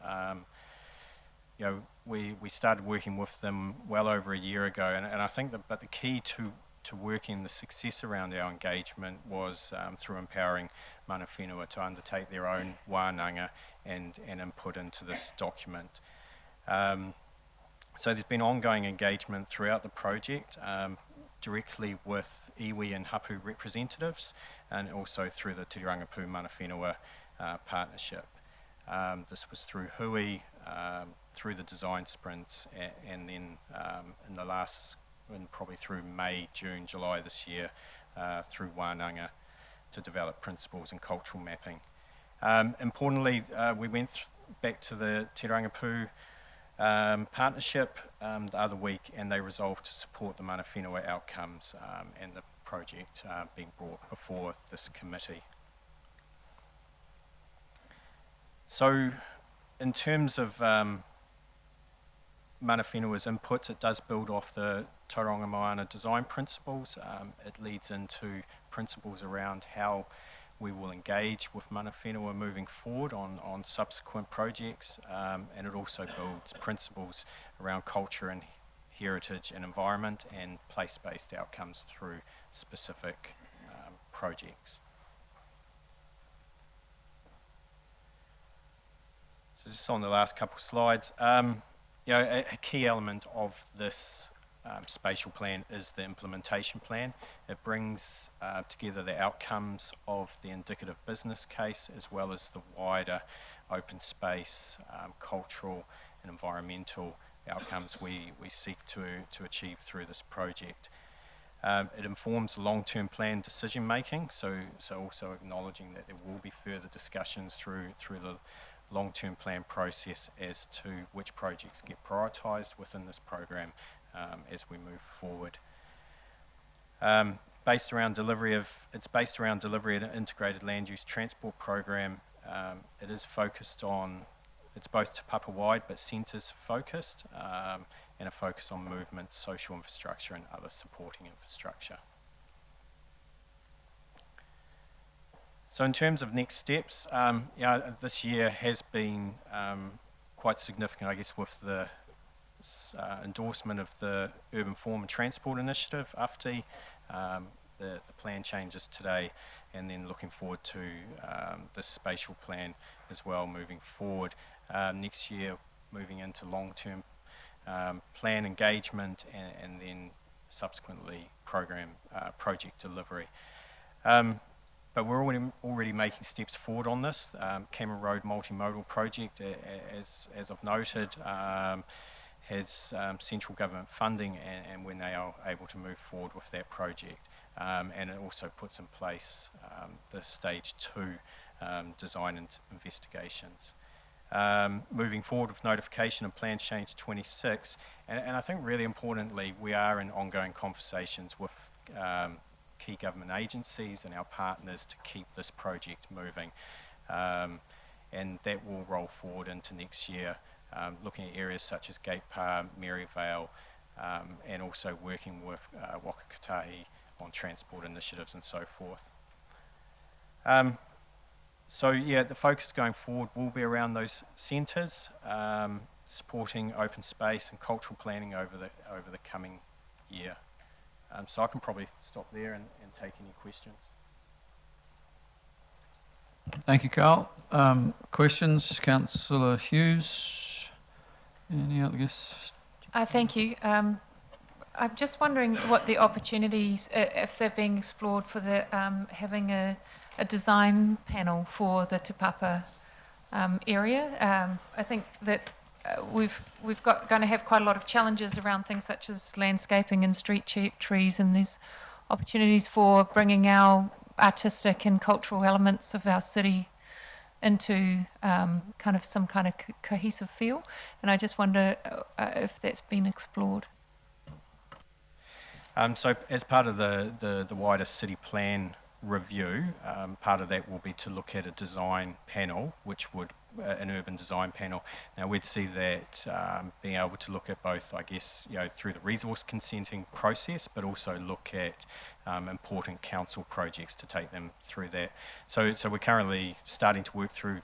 [SPEAKER 14] We started working with them well over a year ago, and I think that the key to working the success around our engagement was through empowering mana whenua to undertake their own wānanga and input into this document. So there's been ongoing engagement throughout the project, directly with iwi and hapu representatives, and also through the Te Rangipu mana whenua partnership. This was through hui, through the design sprints, and then probably through May, June, July this year, through wānanga to develop principles and cultural mapping. Importantly, we went back to the Te Rangipu partnership the other week, and they resolved to support the mana whenua outcomes and the project being brought before this committee. So in terms of mana whenua's inputs, it does build off the Tauranga Moana design principles. It leads into principles around how we will engage with mana whenua moving forward on subsequent projects, and it also builds principles around culture and heritage and environment and place-based outcomes through specific projects. So just on the last couple of slides, a key element of this spatial plan is the implementation plan. It brings together the outcomes of the indicative business case as well as the wider open space, cultural and environmental outcomes we seek to achieve through this project. It informs long-term plan decision-making, so also acknowledging that there will be further discussions through the long-term plan process as to which projects get prioritised within this program as we move forward. It's based around delivery of an integrated land use transport program. It is focused on, it's both Te Papa wide but centres focused, and a focus on movement, social infrastructure and other supporting infrastructure. So in terms of next steps, this year has been quite significant, I guess, with the endorsement of the Urban Form and Transport Initiative, UFTI, the plan changes today, and then looking forward to the spatial plan as well moving forward. Next year, moving into long-term plan engagement and then subsequently project delivery. But we're already making steps forward on this. Cameron Road Multimodal Project, as I've noted, has central government funding, and we're now able to move forward with that project. And it also puts in place the stage 2 design and investigations. Moving forward with notification of Plan Change 26, and I think really importantly, we are in ongoing conversations with key government agencies and our partners to keep this project moving, and that will roll forward into next year, looking at areas such as Gate Park, Maryvale, and also working with Wakakatahi on transport initiatives and so forth. So yeah, the focus going forward will be around those centres, supporting open space and cultural planning over the coming year. So I can probably stop there and take any questions.
[SPEAKER 3] Thank you, Carl. Questions, Councillor Hughes? Any other guests?
[SPEAKER 4] Thank you. I'm just wondering what the opportunities, if they're being explored for the having a design panel for the Te Papa area. I think that we've going to have quite a lot of challenges around things such as landscaping and street trees, and there's opportunities for bringing our artistic and cultural elements of our city into kind of some kind of cohesive feel. And I just wonder if that's been explored.
[SPEAKER 14] So as part of the wider city plan review, part of that will be to look at a design panel, which would an urban design panel. Now we'd see that being able to look at both, I guess, through the resource consenting process, but also look at important council projects to take them through that. So we're currently starting to work through,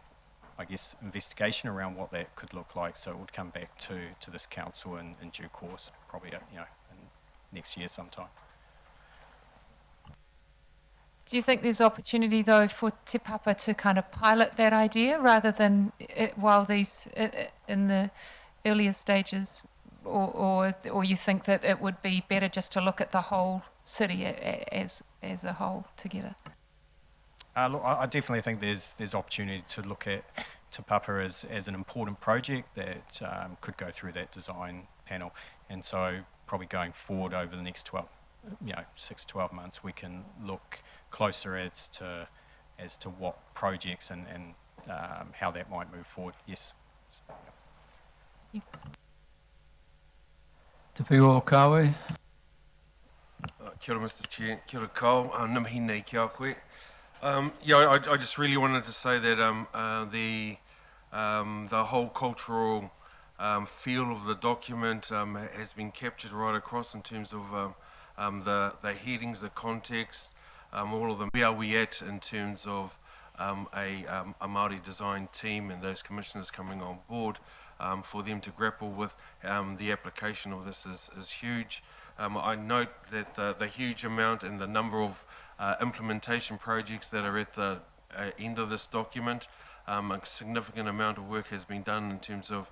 [SPEAKER 14] I guess, investigation around what that could look like. So it would come back to this council in due course, probably in next year sometime.
[SPEAKER 4] Do you think there's opportunity, though, for Te Papa to kind of pilot that idea rather than while these in the earlier stages, or you think that it would be better just to look at the whole city as a whole together?
[SPEAKER 14] Look, I definitely think there's opportunity to look at Te Papa as an important project that could go through that design panel, and so probably going forward over the next 6 to 12 months, we can look closer as to what projects and how that might move forward. Yes.
[SPEAKER 3] Te Pio Kawe.
[SPEAKER 1] Kia ora, Mr. Chair. Kia ora, Cole. Nimhi nei kia koe. I just really wanted to say that the whole cultural feel of the document has been captured right across in terms of the headings, the context, all of them. Where are we at in terms of a Māori design team and those commissioners coming on board for them to grapple with the application of this is huge. I note that the huge amount and the number of implementation projects that are at the end of this document. A significant amount of work has been done in terms of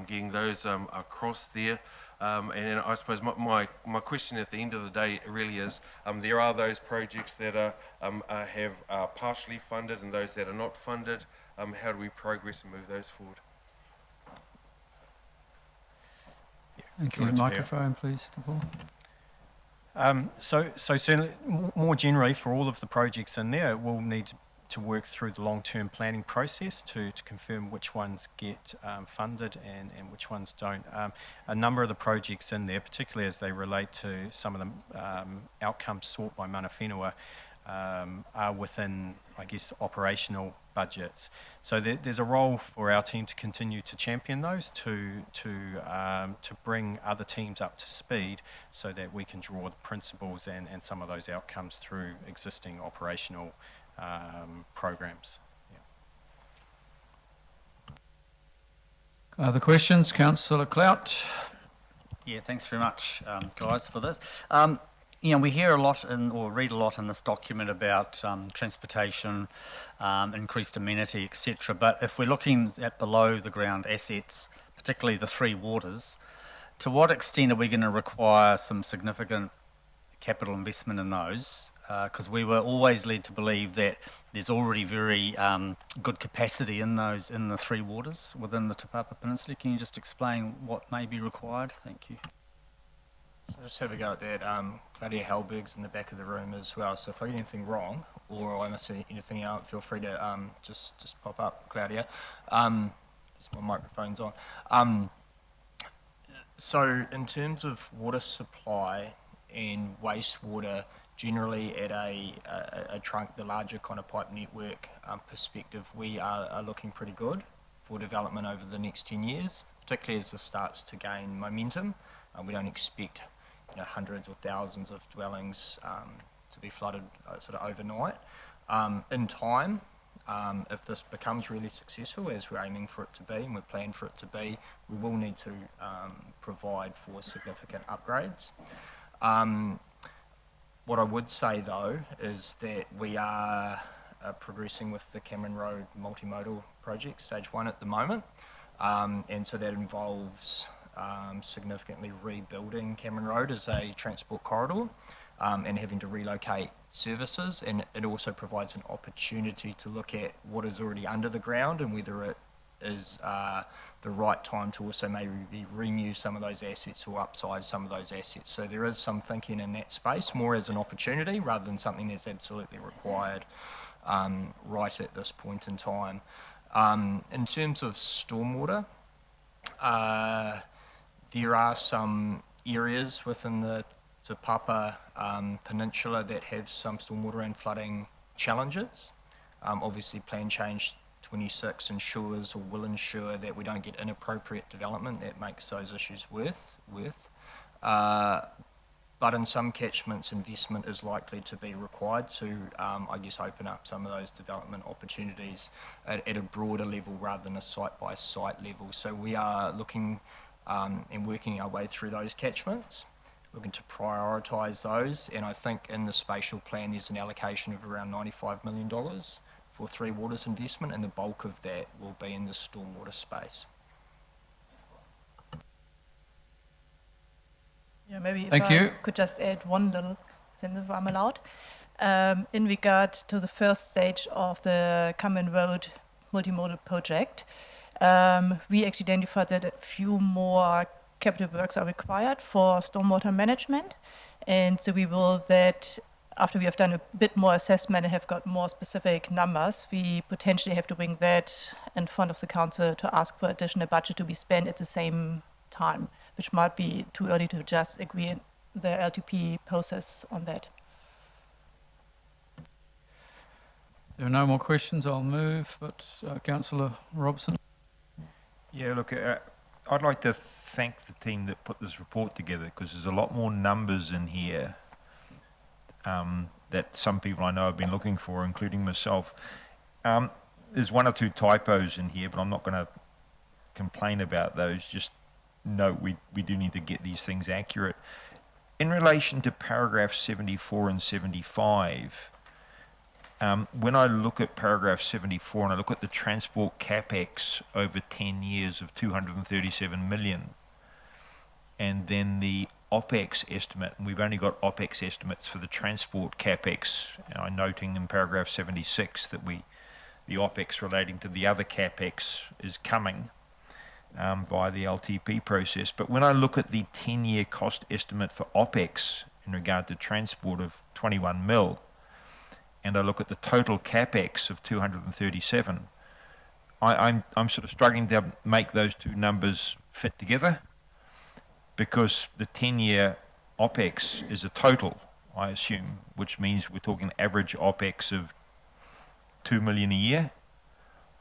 [SPEAKER 1] getting those across there. And I suppose my question at the end of the day really is, there are those projects that are partially funded and those that are not funded. How do we progress and move those forward?
[SPEAKER 3] Thank you. Microphone, please, to Paul.
[SPEAKER 14] So certainly, more generally, for all of the projects in there, we'll need to work through the long-term planning process to confirm which ones get funded and which ones don't. A number of the projects in there, particularly as they relate to some of the outcomes sought by mana whenua, are within, I guess, operational budgets. So there's a role for our team to continue to champion those, to bring other teams up to speed so that we can draw the principles and some of those outcomes through existing operational programs.
[SPEAKER 3] Other questions? Councillor Clout?
[SPEAKER 6] Yeah, thanks very much, guys, for this. We hear a lot or read a lot in this document about transportation, increased amenity, etc. But if we're looking at below the ground assets, particularly the three waters, to what extent are we going to require some significant capital investment in those? Because we were always led to believe that there's already very good capacity in the three waters within the Te Papa Peninsula. Can you just explain what may be required? Thank you.
[SPEAKER 5] So just have a go at that. Claudia Hellberg's in the back of the room as well. So if I get anything wrong or I miss anything out, feel free to just pop up, Claudia. Just my microphone's on. So in terms of water supply and wastewater, generally at a trunk, the larger kind of pipe network perspective, we are looking pretty good for development over the next 10 years, particularly as this starts to gain momentum. We don't expect hundreds or thousands of dwellings to be flooded sort of overnight. In time, if this becomes really successful, as we're aiming for it to be and we're planning for it to be, we will need to provide for significant upgrades. What I would say though is that we are progressing with the Cameron Road multimodal project, stage 1 at the moment, and so that involves significantly rebuilding Cameron Road as a transport corridor and having to relocate services, and it also provides an opportunity to look at what is already under the ground and whether it is the right time to also maybe renew some of those assets or upsize some of those assets. So there is some thinking in that space, more as an opportunity rather than something that's absolutely required right at this point in time. In terms of stormwater, there are some areas within the Te Papa Peninsula that have some stormwater and flooding challenges. Obviously, Plan Change 26 ensures or will ensure that we don't get inappropriate development that makes those issues worse. But in some catchments, investment is likely to be required to, I guess, open up some of those development opportunities at a broader level rather than a site-by-site level. So we are looking and working our way through those catchments, looking to prioritise those, and I think in the spatial plan there's an allocation of around $95 million for Three Waters investment, and the bulk of that will be in the stormwater space.
[SPEAKER 15] Yeah, maybe if
[SPEAKER 3] Thank
[SPEAKER 15] I
[SPEAKER 3] you.
[SPEAKER 15] could just add one little thing if I'm allowed. In regard to the first stage of the Cameron Road multimodal project, we actually identified that a few more capital works are required for stormwater management, and so we will that after we have done a bit more assessment and have got more specific numbers, we potentially have to bring that in front of the council to ask for additional budget to be spent at the same time, which might be too early to just agree in the LTP process on that.
[SPEAKER 3] There are no more questions. I'll move, but Councillor Robson.
[SPEAKER 7] Yeah, look, I'd like to thank the team that put this report together, because there's a lot more numbers in here that some people I know have been looking for, including myself. There's one or two typos in here, but I'm not going to complain about those. Just note we do need to get these things accurate. In relation to paragraph 74 and 75, when I look at paragraph 74 and I look at the transport capex over 10 years of 237 million, and then the OPEX estimate, and we've only got OPEX estimates for the transport capex, I'm noting in paragraph 76 that the OPEX relating to the other capex is coming via the LTP process. But when I look at the 10-year cost estimate for OPEX
[SPEAKER 16] in regard to transport of 21 mil, and I look at the total capex of 237, I'm sort of struggling to make those two numbers fit together, because the 10-year OPEX is a total, I assume, which means we're talking average OPEX of 2 million a year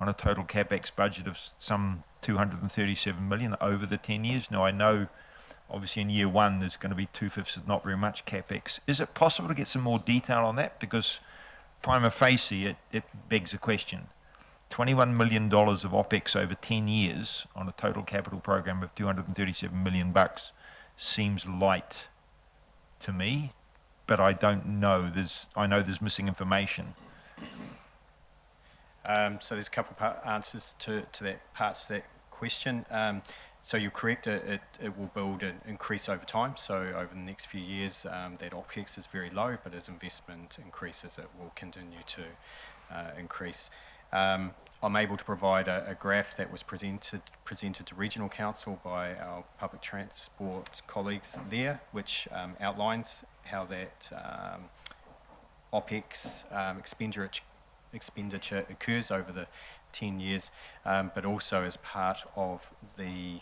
[SPEAKER 16] on a total capex budget of some 237 million over the 10 years. Now, I know obviously in year one there's going to be 2/5 is not very much capex. Is it possible to get some more detail on that? Because prima facie it begs a question. $21 million of OPEX over 10 years on a total capital program of 237 million bucks seems light to me, but I don't know. I know there's missing information.
[SPEAKER 14] So there's a couple answers to that question. So you're correct, it will build and increase over time. So over the next few years, that OPEX is very low, but as investment increases, it will continue to increase. I'm able to provide a graph that was presented to Regional Council by our public transport colleagues there, which outlines how that OPEX expenditure occurs over the 10 years, but also as part of the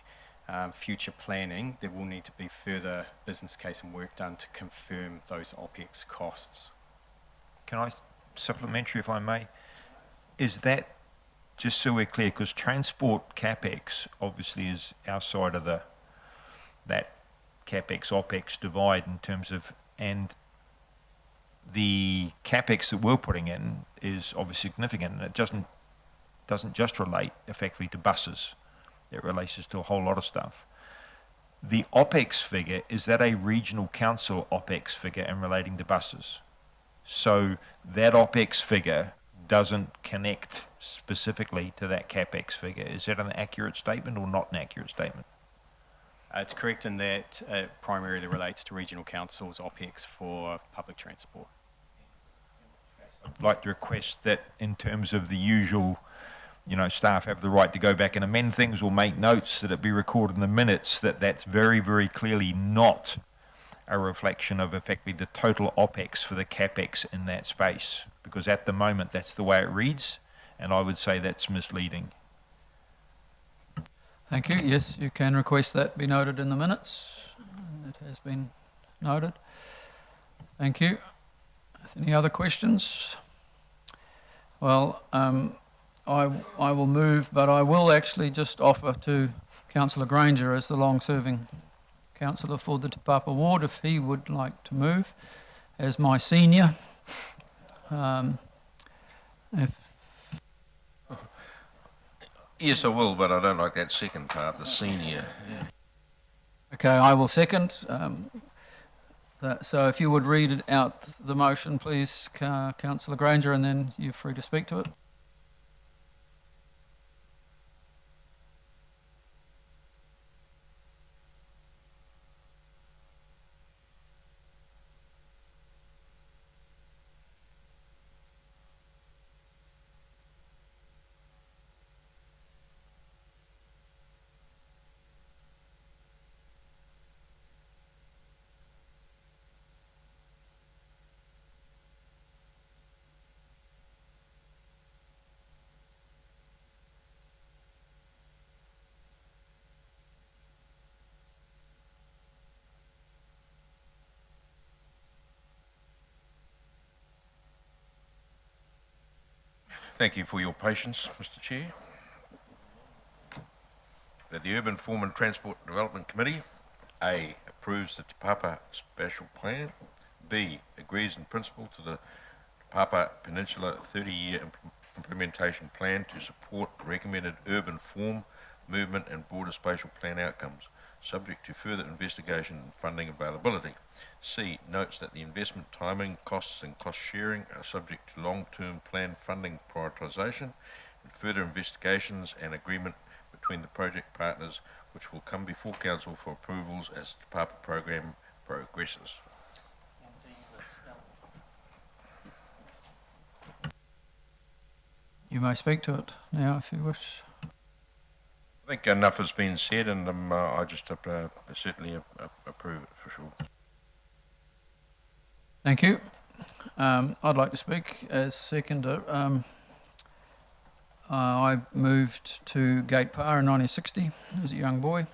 [SPEAKER 14] future planning, there will need to be further business case and work done to confirm those OPEX costs.
[SPEAKER 16] Can I supplementary, if I may? Is that, just so we're clear, because transport capex obviously is outside of that capex OPEX divide in terms of, and the capex that we're putting in is obviously significant, and it doesn't just relate effectively to buses. It relates to a whole lot of stuff. The OPEX figure, is that a regional council OPEX figure in relating to buses? So that OPEX figure doesn't connect specifically to that capex figure. Is that an accurate statement or not an accurate statement?
[SPEAKER 14] It's correct in that it primarily relates to regional council's OPEX for public transport.
[SPEAKER 16] I'd like to request that in terms of the usual, staff have the right to go back and amend things or make notes, that it be recorded in the minutes that that's very, very clearly not a reflection of effectively the total OPEX for the capex in that space. Because at the moment that's the way it reads, and I would say that's misleading.
[SPEAKER 3] Thank you. Yes, you can request that be noted in the minutes. It has been noted. Thank you. Any other questions? Well, I will move, but I will actually just offer to Councillor Granger, as the long-serving councillor for the Te Papa ward, if he would like to move as my senior.
[SPEAKER 17] Yes, I will, but I don't like that second part, the senior. Yeah.
[SPEAKER 3] Okay, I will second. So if you would read it out, the motion, please, Councillor Granger, and then you're free to speak to it.
[SPEAKER 17] Thank you for your patience, Mr. Chair. That the Urban Form and Transport Development Committee, A, approves the Te Papa Spatial Plan, B, agrees in principle to the Te Papa Peninsula 30-year implementation plan to support recommended urban form, movement and border spatial plan outcomes, subject to further investigation and funding availability. C, notes that the investment timing, costs and cost sharing are subject to long-term plan funding prioritisation and further investigations and agreement between the project partners, which will come before Council for approvals as the Te Papa program progresses.
[SPEAKER 3] You may speak to it now if you wish.
[SPEAKER 17] I think enough has been said, and I just certainly approve it for sure.
[SPEAKER 3] Thank you. I'd like to speak as seconder. I moved to Gate Pa in 1960 as a young boy.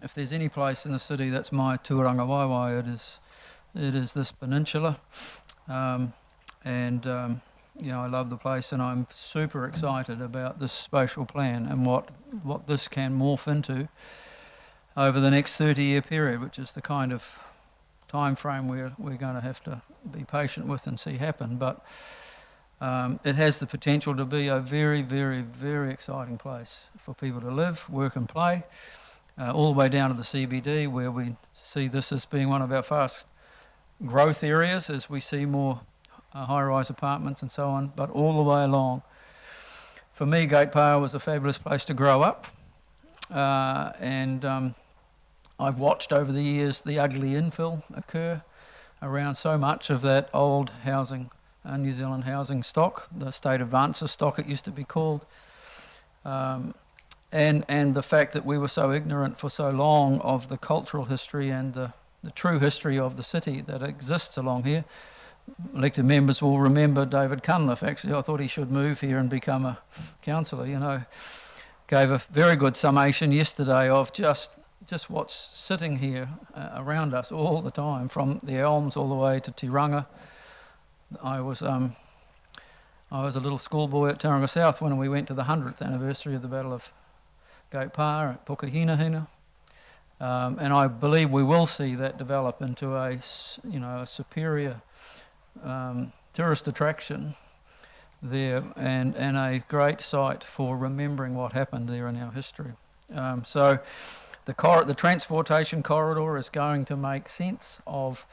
[SPEAKER 3] If there's any place in the city that's my tūranga waiwai, it is this peninsula. You know, I love the place, and I'm super excited about this spatial plan and what this can morph into over the next 30-year period, which is the kind of time frame we're going to have to be patient with and see happen. But it has the potential to be a very, very, very exciting place for people to live, work and play, all the way down to the CBD, where we see this as being one of our fast growth areas as we see more high-rise apartments and so on, but all the way along. For me, Gate Pa was a fabulous place to grow up, and I've watched over the years the ugly infill occur around so much of that old housing, New Zealand housing stock, the state advances stock it used to be called, and the fact that we were so ignorant for so long of the cultural history and the true history of the city that exists along here. Elected members will remember David Cunliffe. Actually, I thought he should move here and become a councillor. You know, gave a very good summation yesterday of just what's sitting here around us all the time, from the Elms all the way to Tiranga. I was a little schoolboy at Tauranga South when we went to the 100th anniversary of the Battle of Gate Pa at Pukahinahina. And I believe we will see that develop into a superior tourist attraction there, and a great site for remembering what happened there in our history. So the transportation corridor is going to make sense of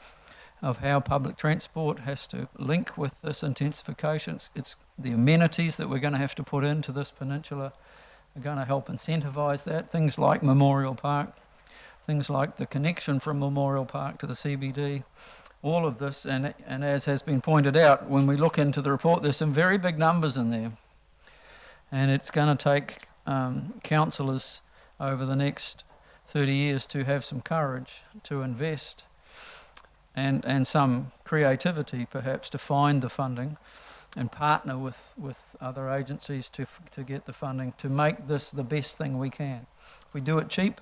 [SPEAKER 3] how public transport has to link with this intensification. It's the amenities that we're going to have to put into this peninsula are going to help incentivise that. Things like Memorial Park, things like the connection from Memorial Park to the CBD, all of this, and as has been pointed out, when we look into the report, there's some very big numbers in there. And it's going to take councillors over the next 30 years to have some courage to invest and some creativity perhaps to find the funding and partner with other agencies to get the funding to make this the best thing we can. If we do it cheap,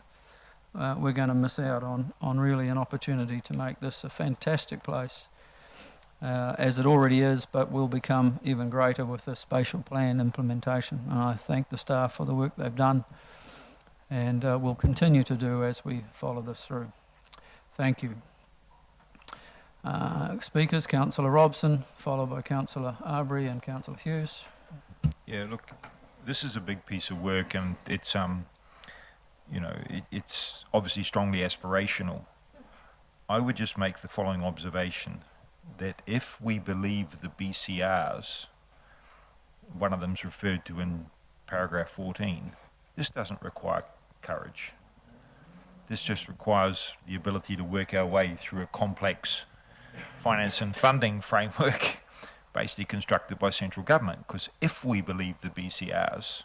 [SPEAKER 3] we're going to miss out on really an opportunity to make this a fantastic place, as it already is, but will become even greater with the spatial plan implementation. And I thank the staff for the work they've done, and will continue to do as we follow this through. Thank you. Speakers, Councillor Robson, followed by Councillor Arbery and Councillor Hughes.
[SPEAKER 16] Yeah, look, this is a big piece of work, and it's it's obviously strongly aspirational. I would just make the following observation, that if we believe the BCRs, one of them's referred to in paragraph 14, this doesn't require courage. This just requires the ability to work our way through a complex finance and funding framework basically constructed by central government. Because if we believe the BCRs,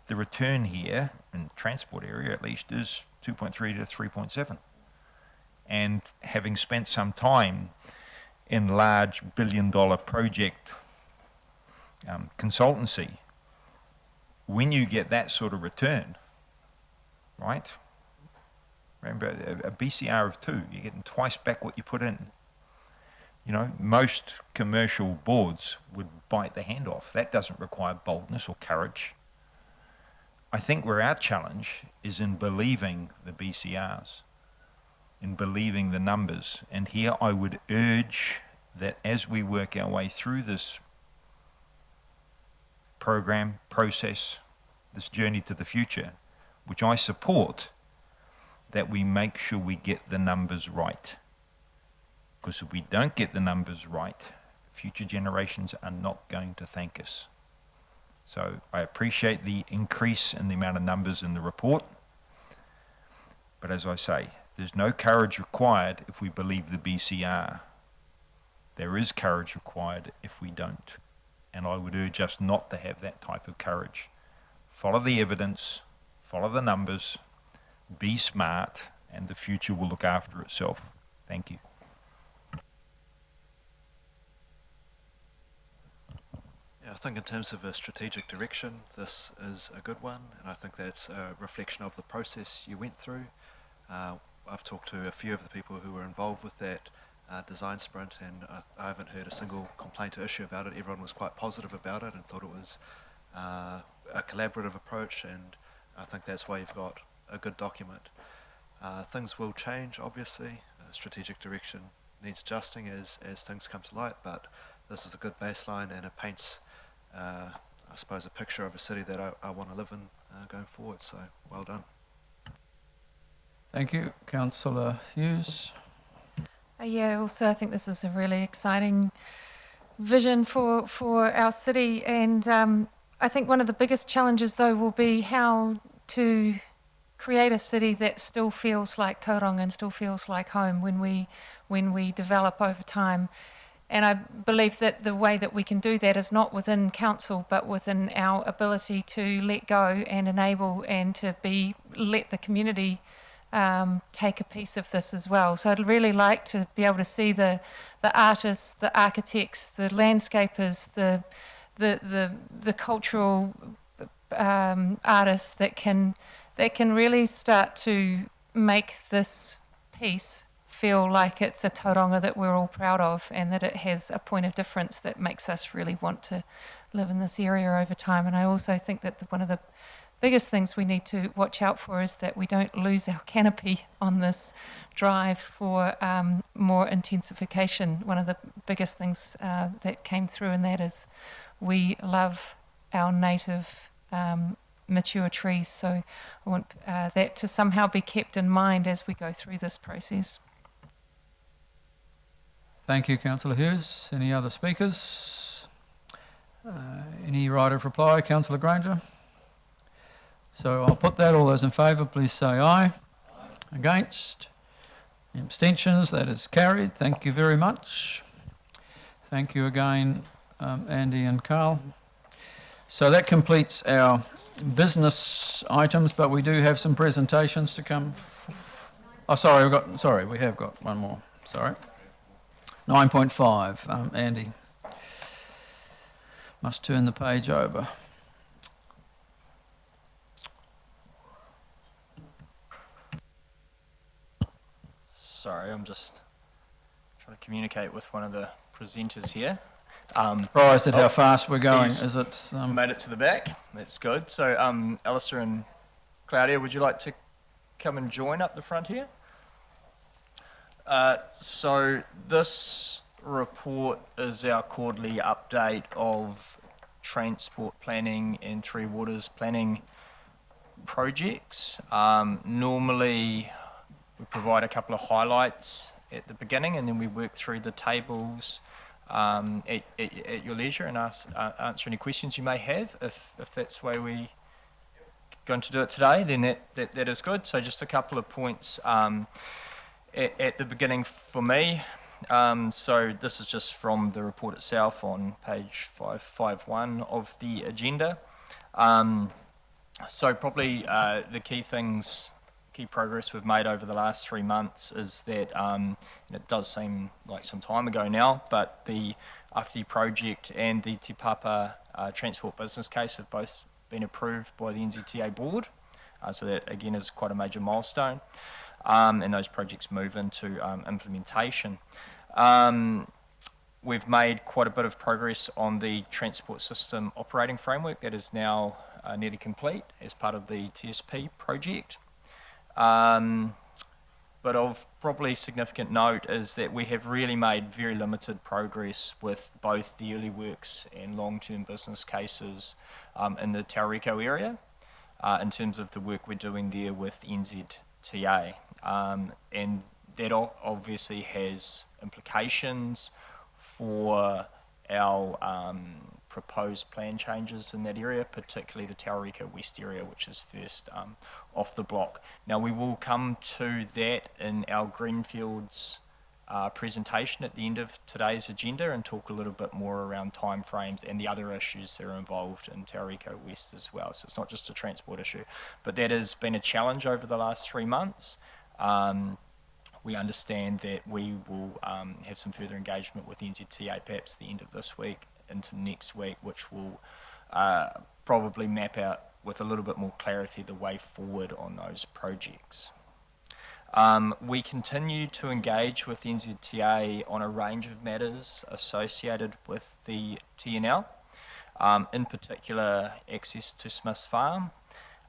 [SPEAKER 16] the return here, in the transport area at least, is 2.3 to 3.7. And having spent some time in large billion-dollar project consultancy, when you get that sort of return, right? Remember, a BCR of 2, you're getting twice back what you put in. You know, most commercial boards would bite the hand off. That doesn't require boldness or courage. I think where our challenge is in believing the BCRs, in believing the numbers. And here I would urge that as we work our way through this program, process, this journey to the future, which I support, that we make sure we get the numbers right. Because if we don't get the numbers right, future generations are not going to thank us. So I appreciate the increase in the amount of numbers in the report. But as I say, there's no courage required if we believe the BCR. There is courage required if we don't. And I would urge us not to have that type of courage. Follow the evidence, follow the numbers, be smart, and the future will look after itself. Thank you.
[SPEAKER 13] I think in terms of a strategic direction, this is a good one, and I think that's a reflection of the process you went through. I've talked to a few of the people who were involved with that design sprint, and I haven't heard a single complaint or issue about it. Everyone was quite positive about it and thought it was a collaborative approach, and I think that's why you've got a good document. Things will change, obviously. Strategic direction needs adjusting as things come to light, but this is a good baseline, and it paints, I suppose, a picture of a city that I want to live in going forward, so well done.
[SPEAKER 3] Thank you. Councillor Hughes.
[SPEAKER 4] Yeah, also I think this is a really exciting vision for our city, and I think one of the biggest challenges though will be how to create a city that still feels like Tauranga and still feels like home when we develop over time. And I believe that the way that we can do that is not within council, but within our ability to let go and enable and to let the community take a piece of this as well. So I'd really like to be able to see the artists, the architects, the landscapers, the cultural artists that can really start to make this piece feel like it's a tauranga that we're all proud of, and that it has a point of difference that makes us really want to live in this area over time. And I also think that one of the biggest things we need to watch out for is that we don't lose our canopy on this drive for more intensification. One of the biggest things that came through in that is we love our native mature trees, so I want that to somehow be kept in mind as we go through this process.
[SPEAKER 3] Thank you, Councillor Hughes. Any other speakers? Any right of reply? Councillor Granger? So I'll put that. All those in favour, please say aye. Aye. Against? Abstentions? That is carried. Thank you very much. Thank you again, Andy and Carl. So that completes our business items, but we do have some presentations to come. Oh, sorry, we have got one more. Sorry. 9.5, Andy. Must turn the page over.
[SPEAKER 18] Sorry, I'm just trying to communicate with one of the presenters here.
[SPEAKER 3] Surprised at how fast we're going. Is it?
[SPEAKER 18] Made it to the back. That's good. So, Alistair and Claudia, would you like to come and join up the front here? So this report is our quarterly update of transport planning and Three Waters planning projects. Normally we provide a couple of highlights at the beginning, and then we work through the tables at your leisure and answer any questions you may have. If that's the way we're going to do it today, then that is good. So just a couple of points at the beginning for me. So this is just from the report itself on page 551 of the agenda. So probably the key progress we've made over the last 3 months is that, and it does seem like some time ago now, but the AFTI project and the Te Papa transport business case have both been approved by the NZTA board. So that again is quite a major milestone. And those projects move into implementation. We've made quite a bit of progress on the transport system operating framework that is now nearly complete as part of the TSP project. But of probably significant note is that we have really made very limited progress with both the early works and long-term business cases in the Tauriko area in terms of the work we're doing there with NZTA. And that obviously has implications for our proposed plan changes in that area, particularly the Tauriko West area, which is first off the block. Now we will come to that in our Greenfields presentation at the end of today's agenda and talk a little bit more around timeframes and the other issues that are involved in Tauriko West as well. So it's not just a transport issue, but that has been a challenge over the last 3 months. We understand that we will have some further engagement with NZTA perhaps the end of this week into next week, which will probably map out with a little bit more clarity the way forward on those projects. We continue to engage with NZTA on a range of matters associated with the TNL, in particular access to Smith's Farm,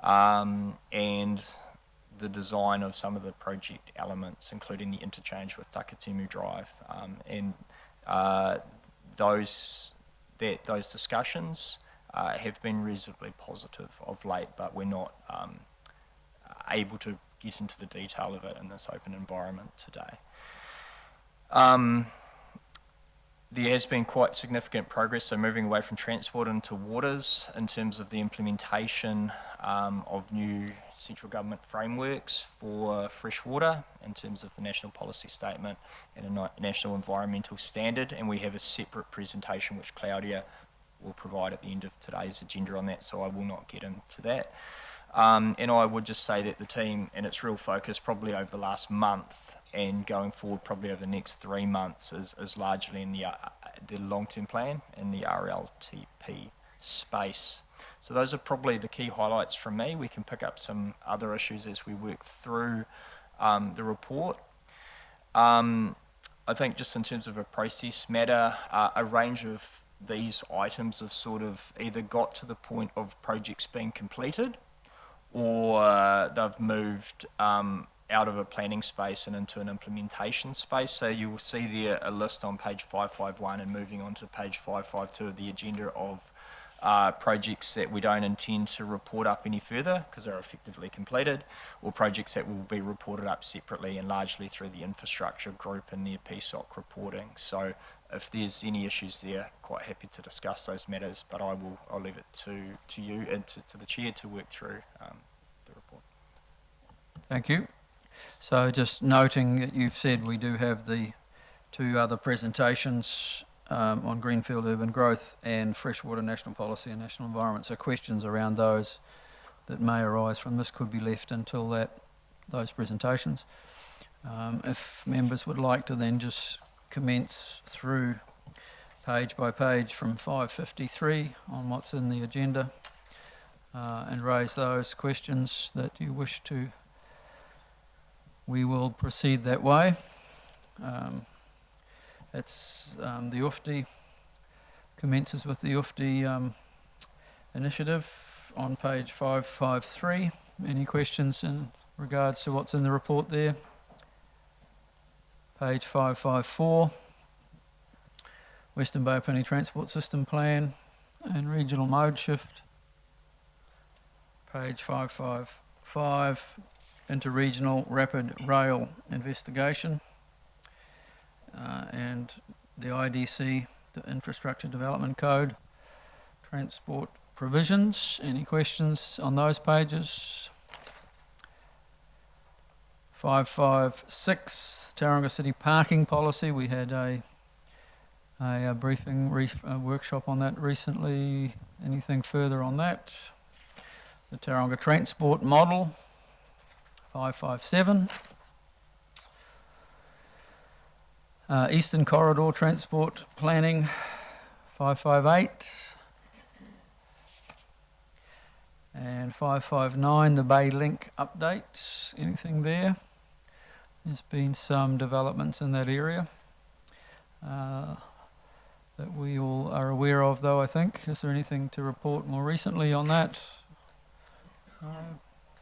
[SPEAKER 18] and the design of some of the project elements, including the interchange with Takatimu Drive. Those discussions have been reasonably positive of late, but we're not able to get into the detail of it in this open environment today. There has been quite significant progress, so moving away from transport into waters in terms of the implementation of new central government frameworks for fresh water in terms of the national policy statement and a national environmental standard, and we have a separate presentation which Claudia will provide at the end of today's agenda on that, so I will not get into that. And I would just say that the team and its real focus probably over the last month and going forward probably over the next 3 months is largely in the long-term plan in the RLTP space. So those are probably the key highlights from me. We can pick up some other issues as we work through the report. I think just in terms of a process matter, a range of these items have sort of either got to the point of projects being completed or they've moved out of a planning space and into an implementation space. So you will see there a list on page 551 and moving on to page 552 of the agenda of projects that we don't intend to report up any further because they're effectively completed, or projects that will be reported up separately and largely through the infrastructure group and their PSOC reporting. So if there's any issues there, quite happy to discuss those matters, but I'll leave it to you and to the chair to work through the report.
[SPEAKER 3] Thank you. So just noting that you've said we do have the 2 other presentations on Greenfield Urban Growth and Freshwater National Policy and National Environment. So questions around those that may arise from this could be left until those presentations. If members would like to then just commence through page by page from 553 on what's in the agenda and raise those questions that you wish to, we will proceed that way. It's the UFTI commences with the UFTI initiative on page 553. Any questions in regards to what's in the report there? Page 554, Western Bay Penny Transport System Plan and Regional Mode Shift. Page 555, Interregional Rapid Rail Investigation. And the IDC, the Infrastructure Development Code, Transport Provisions. Any questions on those pages? 556, Tauranga City Parking Policy. We had a briefing workshop on that recently. Anything further on that? The Tauranga Transport Model. 557. Eastern Corridor Transport Planning. 558. And 559, the Bay Link update. Anything there? There's been some developments in that area that we all are aware of, though, I think. Is there anything to report more recently on that?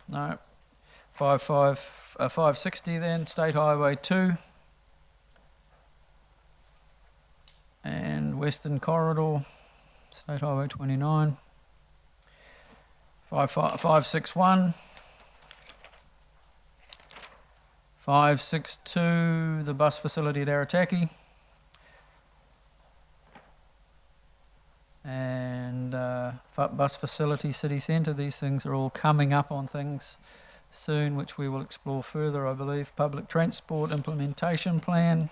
[SPEAKER 3] No. 560 then, State Highway 2. And Western Corridor, State Highway 29. 561. 562, the bus facility at Arataki. And bus facility, city centre. These things are all coming up on things soon, which we will explore further, I believe. Public Transport Implementation Plan.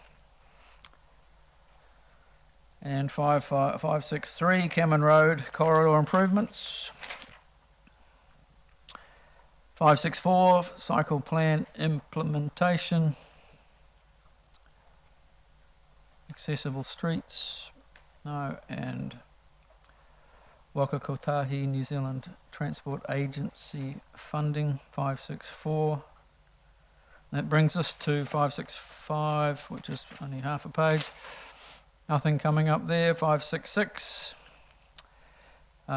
[SPEAKER 3] And 563, Cameron Road Corridor Improvements. 564, Cycle Plan Implementation. Accessible Streets. No, and Waka Kotahi New Zealand Transport Agency funding 564. That brings us to 565, which is only half a page. Nothing coming up there. 566.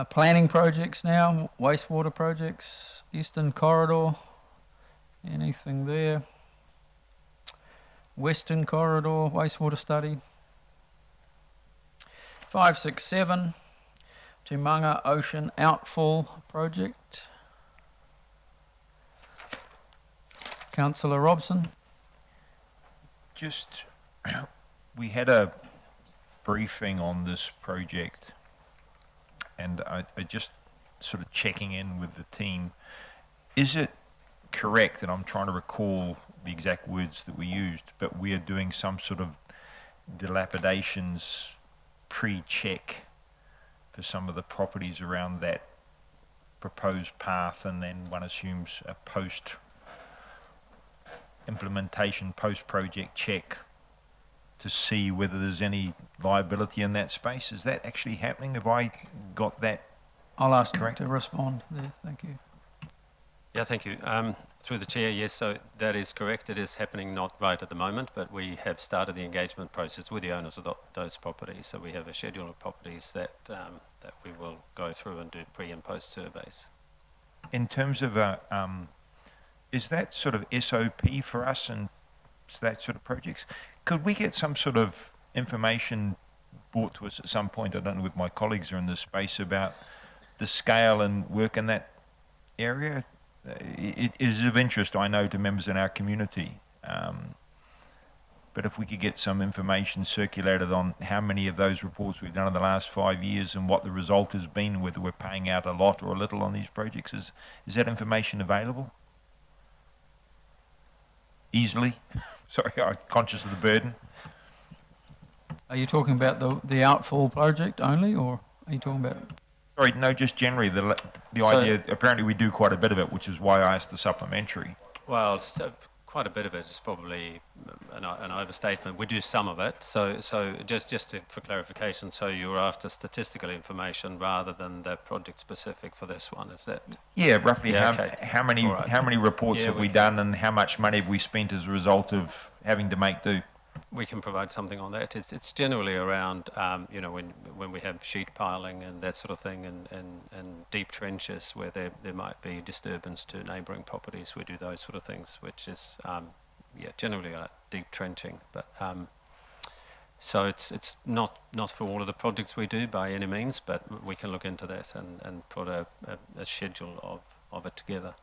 [SPEAKER 3] Planning projects now, wastewater projects, Eastern Corridor. Anything there? Western Corridor, wastewater study. 567. Tumanga Ocean Outfall Project. Councillor Robson.
[SPEAKER 16] Just, we had a briefing on this project, and I just sort of checking in with the team. Is it correct, and I'm trying to recall the exact words that we used, but we are doing some sort of dilapidations pre-check for some of the properties around that proposed path, and then one assumes a post-implementation, post-project check to see whether there's any liability in that space? Is that actually happening? Have I got that
[SPEAKER 3] I'll ask
[SPEAKER 16] correct?
[SPEAKER 3] him to respond there. Thank you.
[SPEAKER 19] Yeah, thank you. Through the chair, yes, so that is correct. It is happening not right at the moment, but we have started the engagement process with the owners of those properties. So we have a schedule of properties that we will go through and do pre and post surveys.
[SPEAKER 16] In terms of is that sort of SOP for us and that sort of projects? Could we get some sort of information brought to us at some point? I don't know if my colleagues are in this space about the scale and work in that area. It is of interest, I know, to members in our community. But if we could get some information circulated on how many of those reports we've done in the last 5 years and what the result has been, whether we're paying out a lot or a little on these projects, is that information available? Easily? Sorry, I'm conscious of the burden.
[SPEAKER 3] Are you talking about the outfall project only, or are you talking about...
[SPEAKER 16] Sorry, no, just generally, the idea, apparently we do quite a bit of it, which is why I asked the supplementary.
[SPEAKER 19] Well, quite a bit of it is probably an overstatement. We do some of it. So for clarification, so you're after statistical information rather than the project specific for this one, is that?
[SPEAKER 16] Yeah, roughly
[SPEAKER 19] okay.
[SPEAKER 16] how many reports have we done, and how much money have we spent as a result of having to make do?
[SPEAKER 19] We can provide something on that. It's generally around, when we have sheet piling and that sort of thing, and deep trenches where there might be disturbance to neighbouring properties. We do those sort of things, which is, generally deep trenching. But so it's not for all of the projects we do by any means, but we can look into that and put a schedule of it together.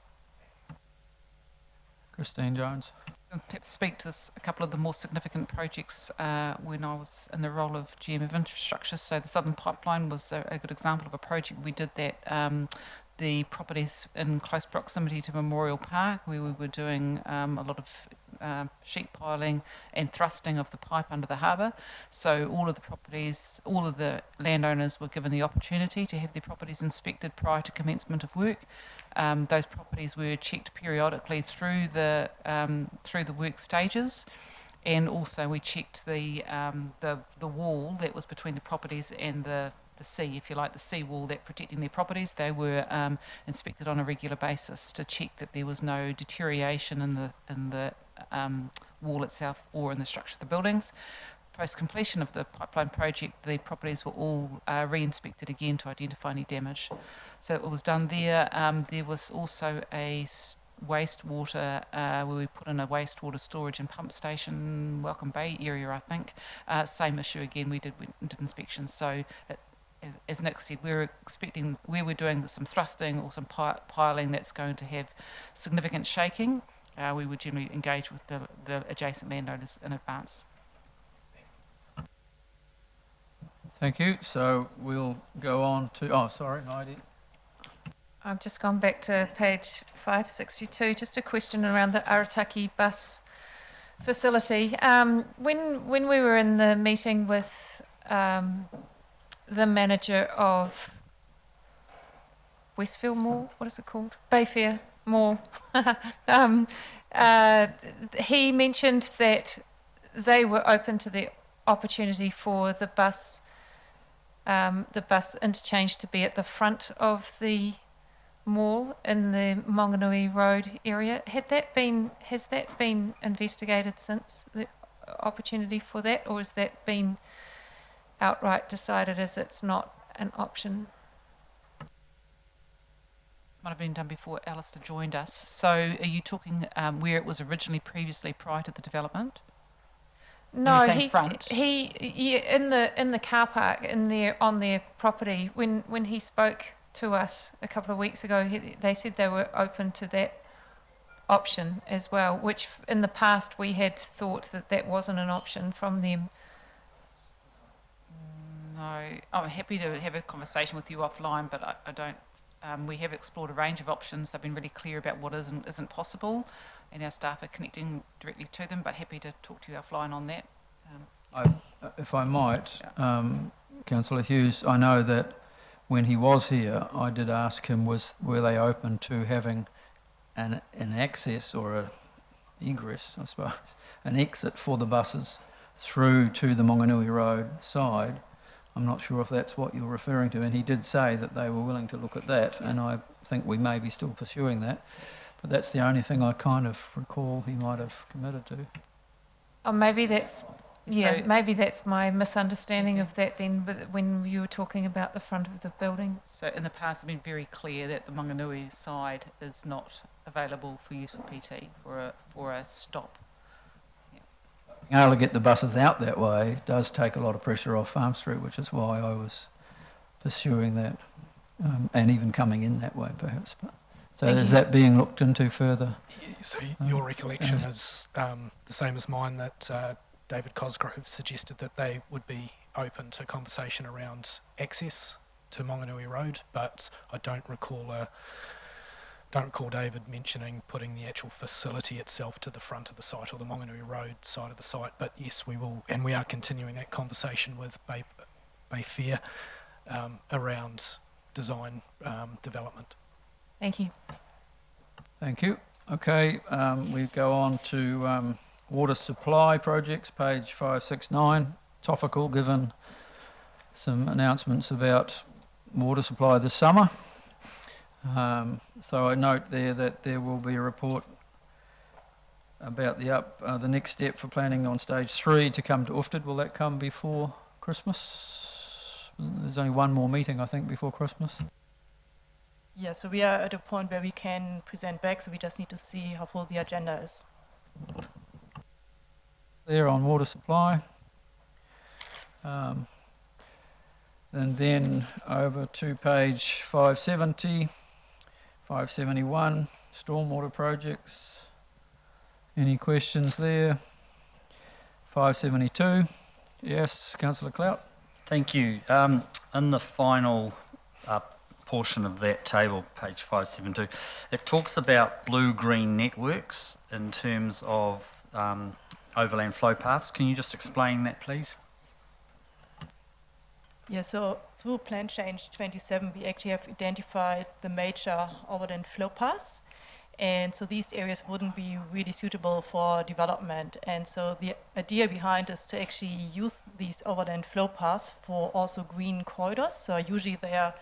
[SPEAKER 3] Christine Jones.
[SPEAKER 12] Perhaps speak to a couple of the more significant projects when I was in the role of GM of infrastructure. So the Southern Pipeline was a good example of a project. We did that, the properties in close proximity to Memorial Park, where we were doing a lot of sheet piling and thrusting of the pipe under the harbour. So all of the landowners were given the opportunity to have their properties inspected prior to commencement of work. Those properties were checked periodically through the work stages, and also we checked the wall that was between the properties and the sea, if you like, the sea wall that protecting their properties. They were inspected on a regular basis to check that there was no deterioration in the wall itself or in the structure of the buildings. Post completion of the pipeline project, the properties were all re-inspected again to identify any damage. So it was done there. There was also a wastewater where we put in a wastewater storage and pump station, Welcome Bay area, I think. Same issue again. We did inspections. So as Nick said, we were expecting where we're doing some thrusting or some piling that's going to have significant shaking. We would generally engage with the adjacent landowners in advance.
[SPEAKER 3] Thank you. So we'll go on to... Oh, sorry, Heidi.
[SPEAKER 4] I've just gone back to page 562. Just a question around the Arataki bus facility. When we were in the meeting with the manager of Westfield Mall, what is it called? Bayfair Mall. He mentioned that they were open to the opportunity for the bus the bus interchange to be at the front of the mall in the Monganui Road area. Has that been investigated since, the opportunity for that, or has that been outright decided as it's not an option?
[SPEAKER 12] Might have been done before Alistair joined us. So are you talking where it was originally previously prior to the development?
[SPEAKER 4] No,
[SPEAKER 12] front?
[SPEAKER 4] in the car park on their property, when he spoke to us a couple of weeks ago, they said they were open to that option as well, which in the past we had thought that wasn't an option from them.
[SPEAKER 12] No, I'm happy to have a conversation with you offline, but I don't. We have explored a range of options. They've been really clear about what is and isn't possible, and our staff are connecting directly to them, but happy to talk to you offline on that.
[SPEAKER 3] If I might, Councillor Hughes, I know that when he was here, I did ask him, were they open to having an access or an egress, I suppose, an exit for the buses through to the Monganui Road side. I'm not sure if that's what you're referring to, and he did say that they were willing to look at that, and I think we may be still pursuing that, but that's the only thing I kind of recall he might have committed to.
[SPEAKER 4] Oh, maybe that's my misunderstanding of that then, but when you were talking about the front of the building.
[SPEAKER 12] So in the past, I've been very clear that the Monganui side is not available for use for PT, for a stop.
[SPEAKER 3] Being able to get the buses out that way does take a lot of pressure off Farm Street, which is why I was pursuing that, and even coming in that way perhaps. But, so is that being looked into further?
[SPEAKER 20] So your recollection is the same as mine, that David Cosgrove suggested that they would be open to conversation around access to Monganui Road, but I don't recall David mentioning putting the actual facility itself to the front of the site or the Monganui Road side of the site. But yes, we will, and we are continuing that conversation with Bay Fair around design development.
[SPEAKER 4] Thank you.
[SPEAKER 3] Thank you. Okay, we go on to water supply projects, page 569. Topical, given some announcements about water supply this summer. So I note there that there will be a report about the next step for planning on stage 3 to come to Ufted. Will that come before Christmas? There's only one more meeting, I think, before Christmas.
[SPEAKER 15] Yeah, so we are at a point where we can present back, so we just need to see how full the agenda is.
[SPEAKER 3] There on water supply. And then over to page 570, 571, stormwater projects. Any questions there? 572. Yes, Councillor Clout.
[SPEAKER 6] Thank you. In the final portion of that table, page 572, it talks about blue-green networks in terms of overland flow paths. Can you just explain that, please?
[SPEAKER 15] Yeah, so through Plan Change 27, we actually have identified the major overland flow paths. And so these areas wouldn't be really suitable for development. And so the idea behind is to actually use these overland flow paths for also green corridors. So usually they are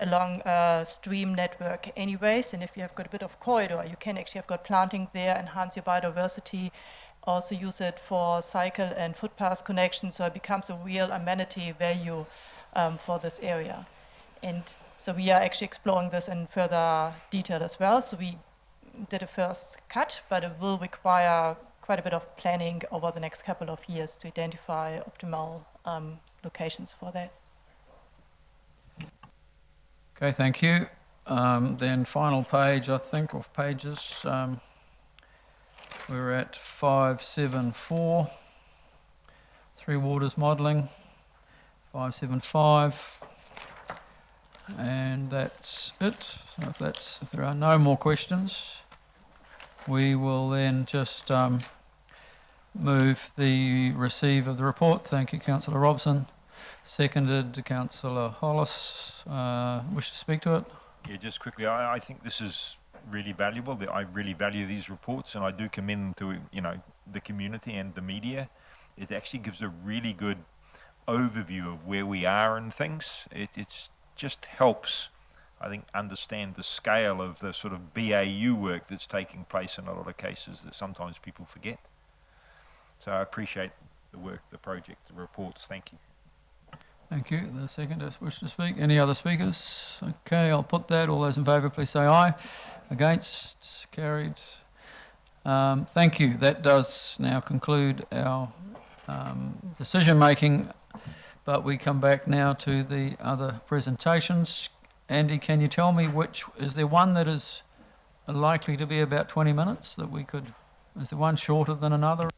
[SPEAKER 15] along a stream network anyways. And if you have got a bit of corridor, you can actually have got planting there, enhance your biodiversity, also use it for cycle and footpath connections. So it becomes a real amenity value for this area. And so we are actually exploring this in further detail as well. So we did a first cut, but it will require quite a bit of planning over the next couple of years to identify optimal locations for that.
[SPEAKER 3] Okay, thank you. Then final page, I think, of pages. We're at 574, Three Waters Modelling, 575, and that's it. So if there are no more questions, we will then just move the receive of the report. Thank you, Councillor Robson. Seconded, Councillor Hollis. Wish to speak to it?
[SPEAKER 16] Yeah, just quickly, I think this is really valuable. I really value these reports, and I do commend them to the community and the media. It actually gives a really good overview of where we are and things. It's just helps, I think, understand the scale of the sort of BAU work that's taking place in a lot of cases that sometimes people forget. So I appreciate the work, the project, the reports. Thank you.
[SPEAKER 3] Thank you. The second wish to speak. Any other speakers? Okay, I'll put that. All those in favour, please say aye. Against? Carried. Thank you. That does now conclude our decision making, but we come back now to the other presentations. Andy, can you tell me is there one that is likely to be about 20 minutes that we could, is there one shorter than another?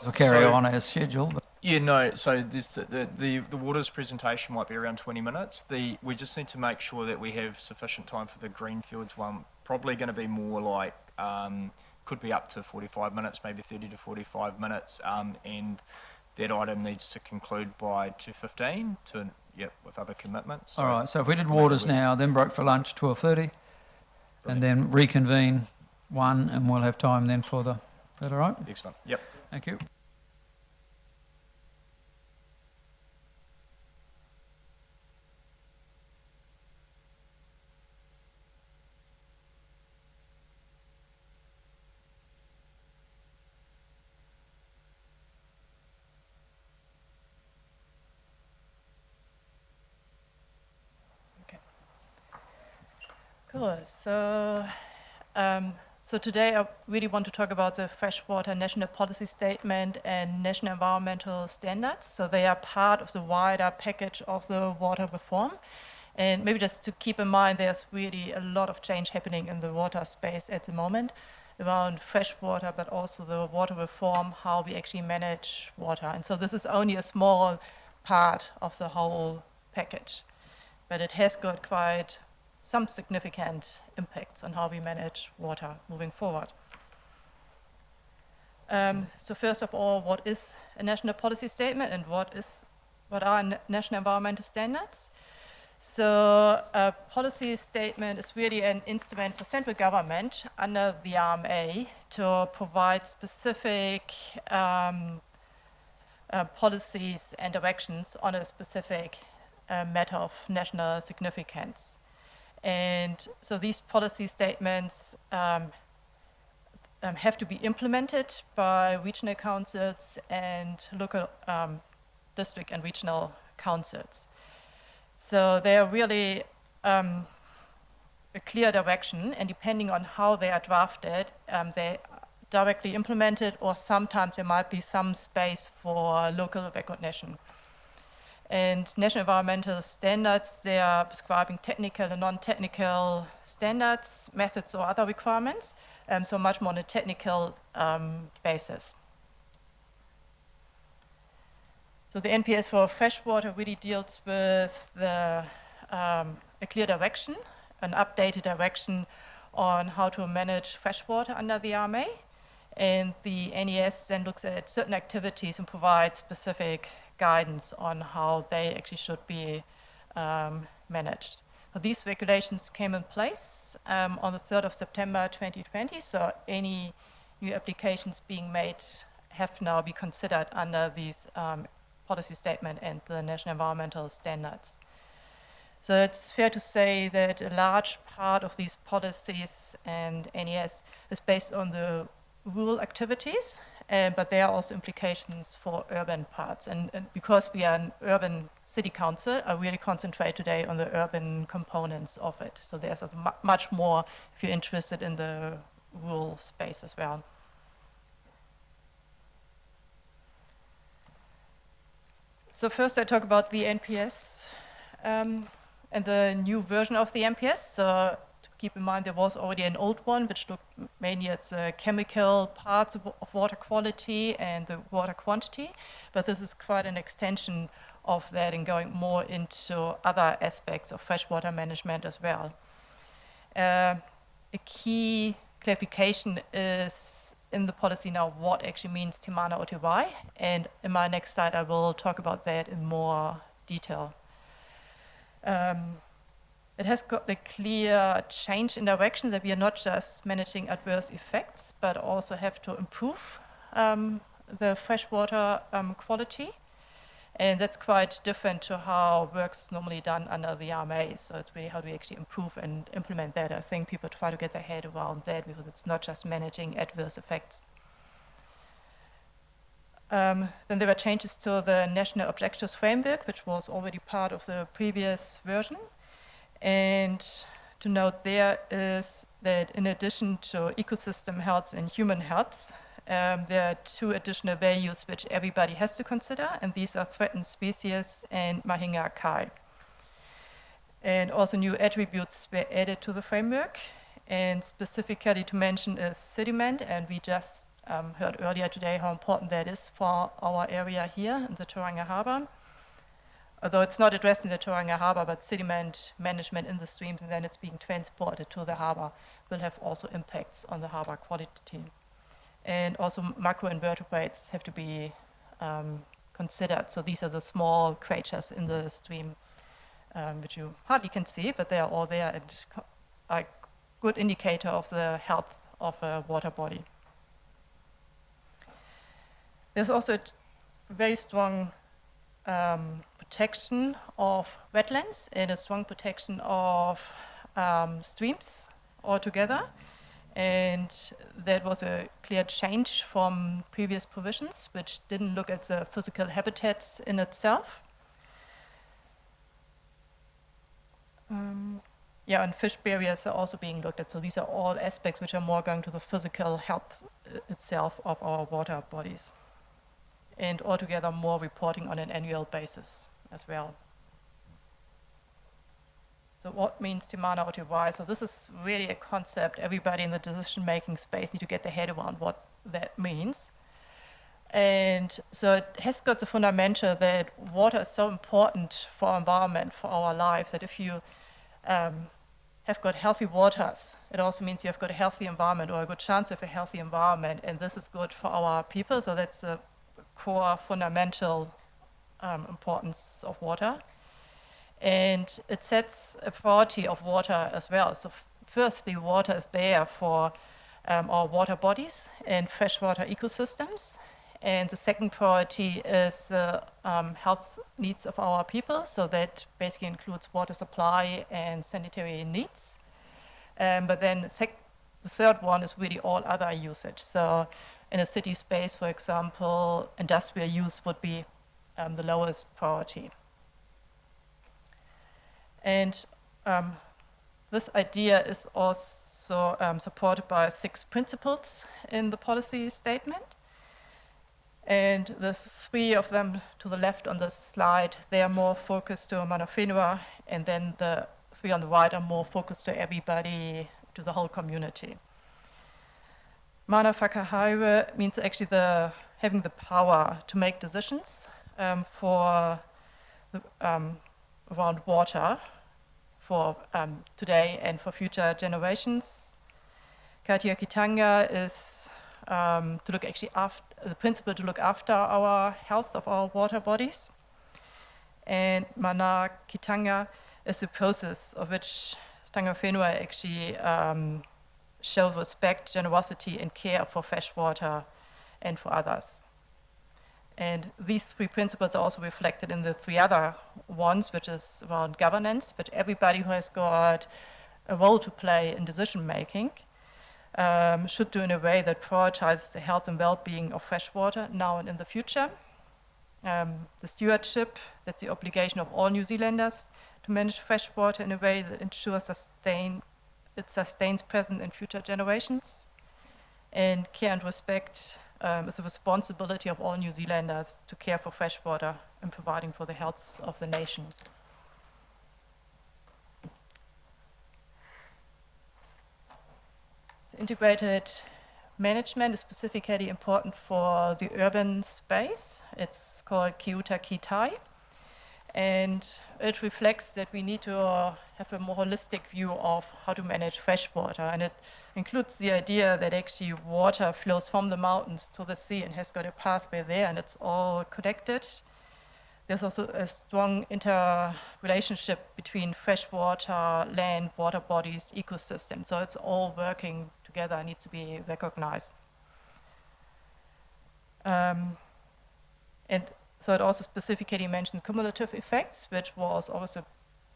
[SPEAKER 3] We'll carry on as scheduled. But
[SPEAKER 18] Yeah, no, so this, the waters presentation might be around 20 minutes. We just need to make sure that we have sufficient time for the Greenfields one. Probably going to be more like, could be up to 45 minutes, maybe 30 to 45 minutes, and that item needs to conclude by 2:15 with other commitments. So
[SPEAKER 3] all right, so if we did waters now, then broke for lunch 12:30, and then reconvene 1, and we'll have time then for the, is that all right?
[SPEAKER 18] Excellent, yep.
[SPEAKER 3] Thank you.
[SPEAKER 15] Cool. So today I really want to talk about the Freshwater National Policy Statement and National Environmental Standards. So they are part of the wider package of the water reform. And maybe just to keep in mind, there's really a lot of change happening in the water space at the moment around freshwater, but also the water reform, how we actually manage water. And so this is only a small part of the whole package, but it has got quite some significant impacts on how we manage water moving forward. So first of all, what is a national policy statement and what are national environmental standards? So a policy statement is really an instrument for central government under the RMA to provide specific policies and directions on a specific matter of national significance. And so these policy statements have to be implemented by regional councils and local district and regional councils. So they are really a clear direction, and depending on how they are drafted, they are directly implemented, or sometimes there might be some space for local recognition. And national environmental standards, they are prescribing technical and non-technical standards, methods, or other requirements, so much more on a technical basis. So the NPS for freshwater really deals with a clear direction, an updated direction on how to manage freshwater under the RMA. And the NES then looks at certain activities and provides specific guidance on how they actually should be managed. So these regulations came in place on the 3rd of September 2020, so any new applications being made have now be considered under these policy statement and the national environmental standards. So it's fair to say that a large part of these policies and NES is based on the rural activities, but there are also implications for urban parts. And because we are an urban city council, I really concentrate today on the urban components of it. So there's much more if you're interested in the rural space as well. So first I talk about the NPS and the new version of the NPS. So to keep in mind, there was already an old one which looked mainly at the chemical parts of water quality and the water quantity, but this is quite an extension of that and going more into other aspects of freshwater management as well. A key clarification is in the policy now what actually means Te Mana o Te Wai, and in my next slide I will talk about that in more detail. It has got a clear change in direction that we are not just managing adverse effects, but also have to improve the freshwater quality. And that's quite different to how work's normally done under the RMA. So it's really how do we actually improve and implement that. I think people try to get their head around that because it's not just managing adverse effects. Then there were changes to the National Objectives Framework, which was already part of the previous version. And to note there is that in addition to ecosystem health and human health, there are 2 additional values which everybody has to consider, and these are threatened species and Mahinga Kai. And also new attributes were added to the framework, and specifically to mention is sediment, and we just heard earlier today how important that is for our area here in the Tauranga Harbour. Although it's not addressed in the Tauranga Harbour, but sediment management in the streams and then it's being transported to the harbour will have also impacts on the harbour quality. And also macroinvertebrates have to be considered. So these are the small creatures in the stream, which you hardly can see, but they are all there and are a good indicator of the health of a water body. There's also a very strong protection of wetlands and a strong protection of streams altogether. And that was a clear change from previous provisions, which didn't look at the physical habitats in itself. Yeah, and fish barriers are also being looked at. So these are all aspects which are more going to the physical health itself of our water bodies. And altogether more reporting on an annual basis as well. So what means Te Mana o Te Wai? So this is really a concept everybody in the decision-making space need to get their head around what that means. And so it has got the fundamental that water is so important for our environment, for our lives, that if you have got healthy waters, it also means you have got a healthy environment or a good chance of a healthy environment, and this is good for our people. So that's a core fundamental importance of water. And it sets a priority of water as well. So firstly, water is there for our water bodies and freshwater ecosystems. And the second priority is health needs of our people. So that basically includes water supply and sanitary needs. But then the third one is really all other usage. So in a city space, for example, industrial use would be the lowest priority. And this idea is also supported by 6 principles in the policy statement. And the 3 of them to the left on the slide, they are more focused to mana whenua, and then the 3 on the right are more focused to everybody, to the whole community. Mana whakahaere means actually having the power to make decisions for around water for today and for future generations. Kaitiakitanga is to look actually after the principle to look after our health of our water bodies. And mana kitanga is a process of which tanga whenua actually show respect, generosity, and care for fresh water and for others. And these 3 principles are also reflected in the 3 other ones, which is around governance, but everybody who has got a role to play in decision making should do in a way that prioritizes the health and well-being of freshwater now and in the future. The stewardship, that's the obligation of all New Zealanders to manage freshwater in a way that ensures it sustains present and future generations. And care and respect is the responsibility of all New Zealanders to care for freshwater and providing for the health of the nation. So integrated management is specifically important for the urban space. It's called Kiuta Kitai. And it reflects that we need to have a more holistic view of how to manage freshwater. And it includes the idea that actually water flows from the mountains to the sea and has got a pathway there, and it's all connected. there's also a strong interrelationship between freshwater, land, water bodies, ecosystem. So it's all working together, needs to be recognized. And so it also specifically mentions cumulative effects, which was always a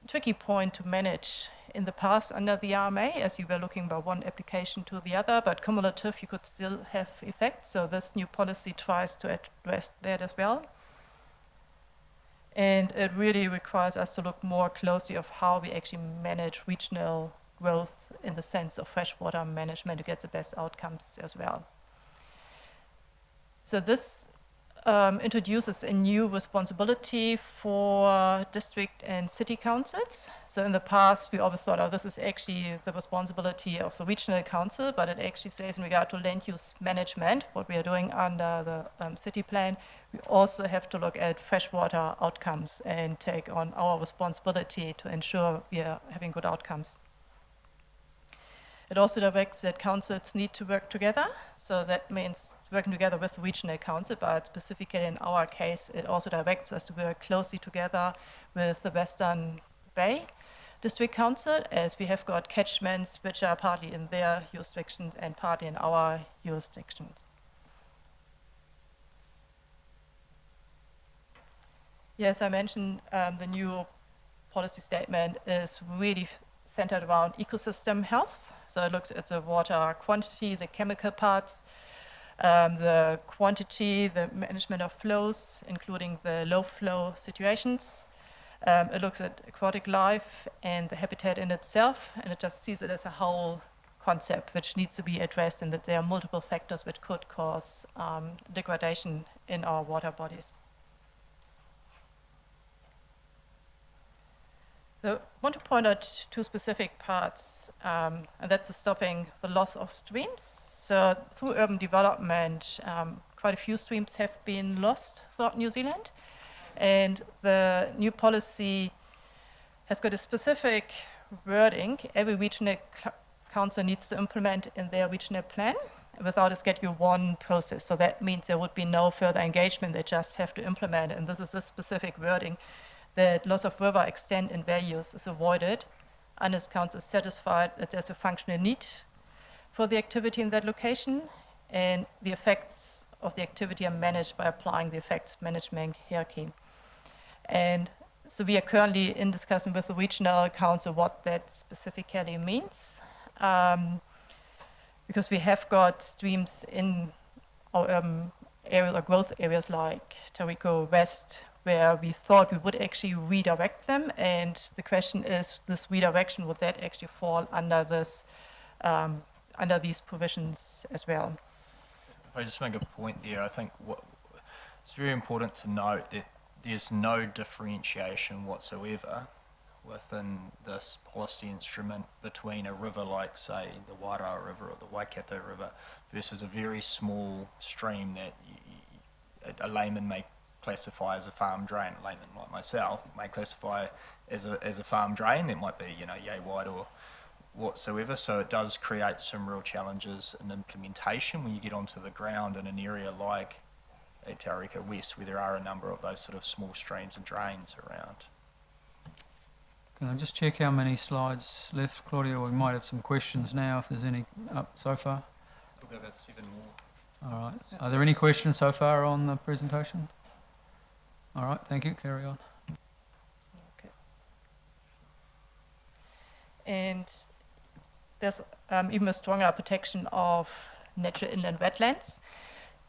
[SPEAKER 15] tricky point to manage in the past under the RMA, as you were looking by one application to the other, but cumulative, you could still have effects. So this new policy tries to address that as well. And it really requires us to look more closely of how we actually manage regional growth in the sense of freshwater management to get the best outcomes as well. So this introduces a new responsibility for district and city councils. So in the past, we always thought, oh, this is actually the responsibility of the regional council, but it actually says in regard to land use management, what we are doing under the city plan, we also have to look at freshwater outcomes and take on our responsibility to ensure we are having good outcomes. It also directs that councils need to work together. So that means working together with the regional council, but specifically in our case, it also directs us to work closely together with the Western Bay District Council, as we have got catchments which are partly in their jurisdictions and partly in our jurisdictions. Yes, I mentioned the new policy statement is really centered around ecosystem health. So it looks at the water quantity, the chemical parts, the quantity, the management of flows, including the low flow situations. It looks at aquatic life and the habitat in itself, and it just sees it as a whole concept which needs to be addressed, and that there are multiple factors which could cause degradation in our water bodies. So I want to point out two specific parts, and that's stopping the loss of streams. So through urban development, quite a few streams have been lost throughout New Zealand. And the new policy has got a specific wording every regional council needs to implement in their regional plan without a Schedule 1 process. So that means there would be no further engagement, they just have to implement it. And this is a specific wording that loss of river extent and values is avoided unless council is satisfied that there's a functional need for the activity in that location, and the effects of the activity are managed by applying the effects management hierarchy. And so we are currently in discussion with the regional council what that specifically means, because we have got streams in our area or growth areas like Tariko West, where we thought we would actually redirect them, and the question is, this redirection, would that actually fall under this, under these provisions as well?
[SPEAKER 18] If I just make a point there, I think it's very important to note that there's no differentiation whatsoever within this policy instrument between a river like, say, the Wairau River or the Waikato River versus a very small stream that a layman may classify as a farm drain. A layman like myself may classify as a farm drain that might be, yay wide or whatsoever. So it does create some real challenges in implementation when you get onto the ground in an area like at Taurika West, where there are a number of those sort of small streams and drains around.
[SPEAKER 3] Can I just check how many slides left, Claudia? We might have some questions now if there's any up so far.
[SPEAKER 18] We've got about 7 more.
[SPEAKER 3] All right. Are there any questions so far on the presentation? All right, thank you. Carry on.
[SPEAKER 15] Okay. And there's even a stronger protection of natural inland wetlands.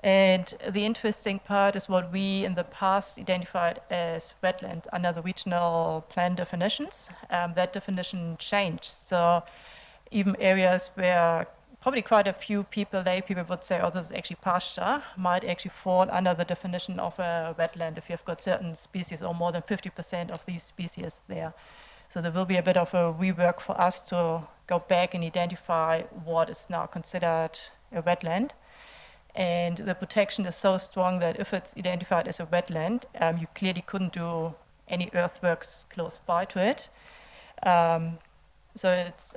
[SPEAKER 15] And the interesting part is what we in the past identified as wetland under the regional plan definitions. That definition changed. So even areas where probably quite a few lay people would say, oh, this is actually pasture, might actually fall under the definition of a wetland if you've got certain species or more than 50% of these species there. So there will be a bit of a rework for us to go back and identify what is now considered a wetland. And the protection is so strong that if it's identified as a wetland, you clearly couldn't do any earthworks close by to it. So it's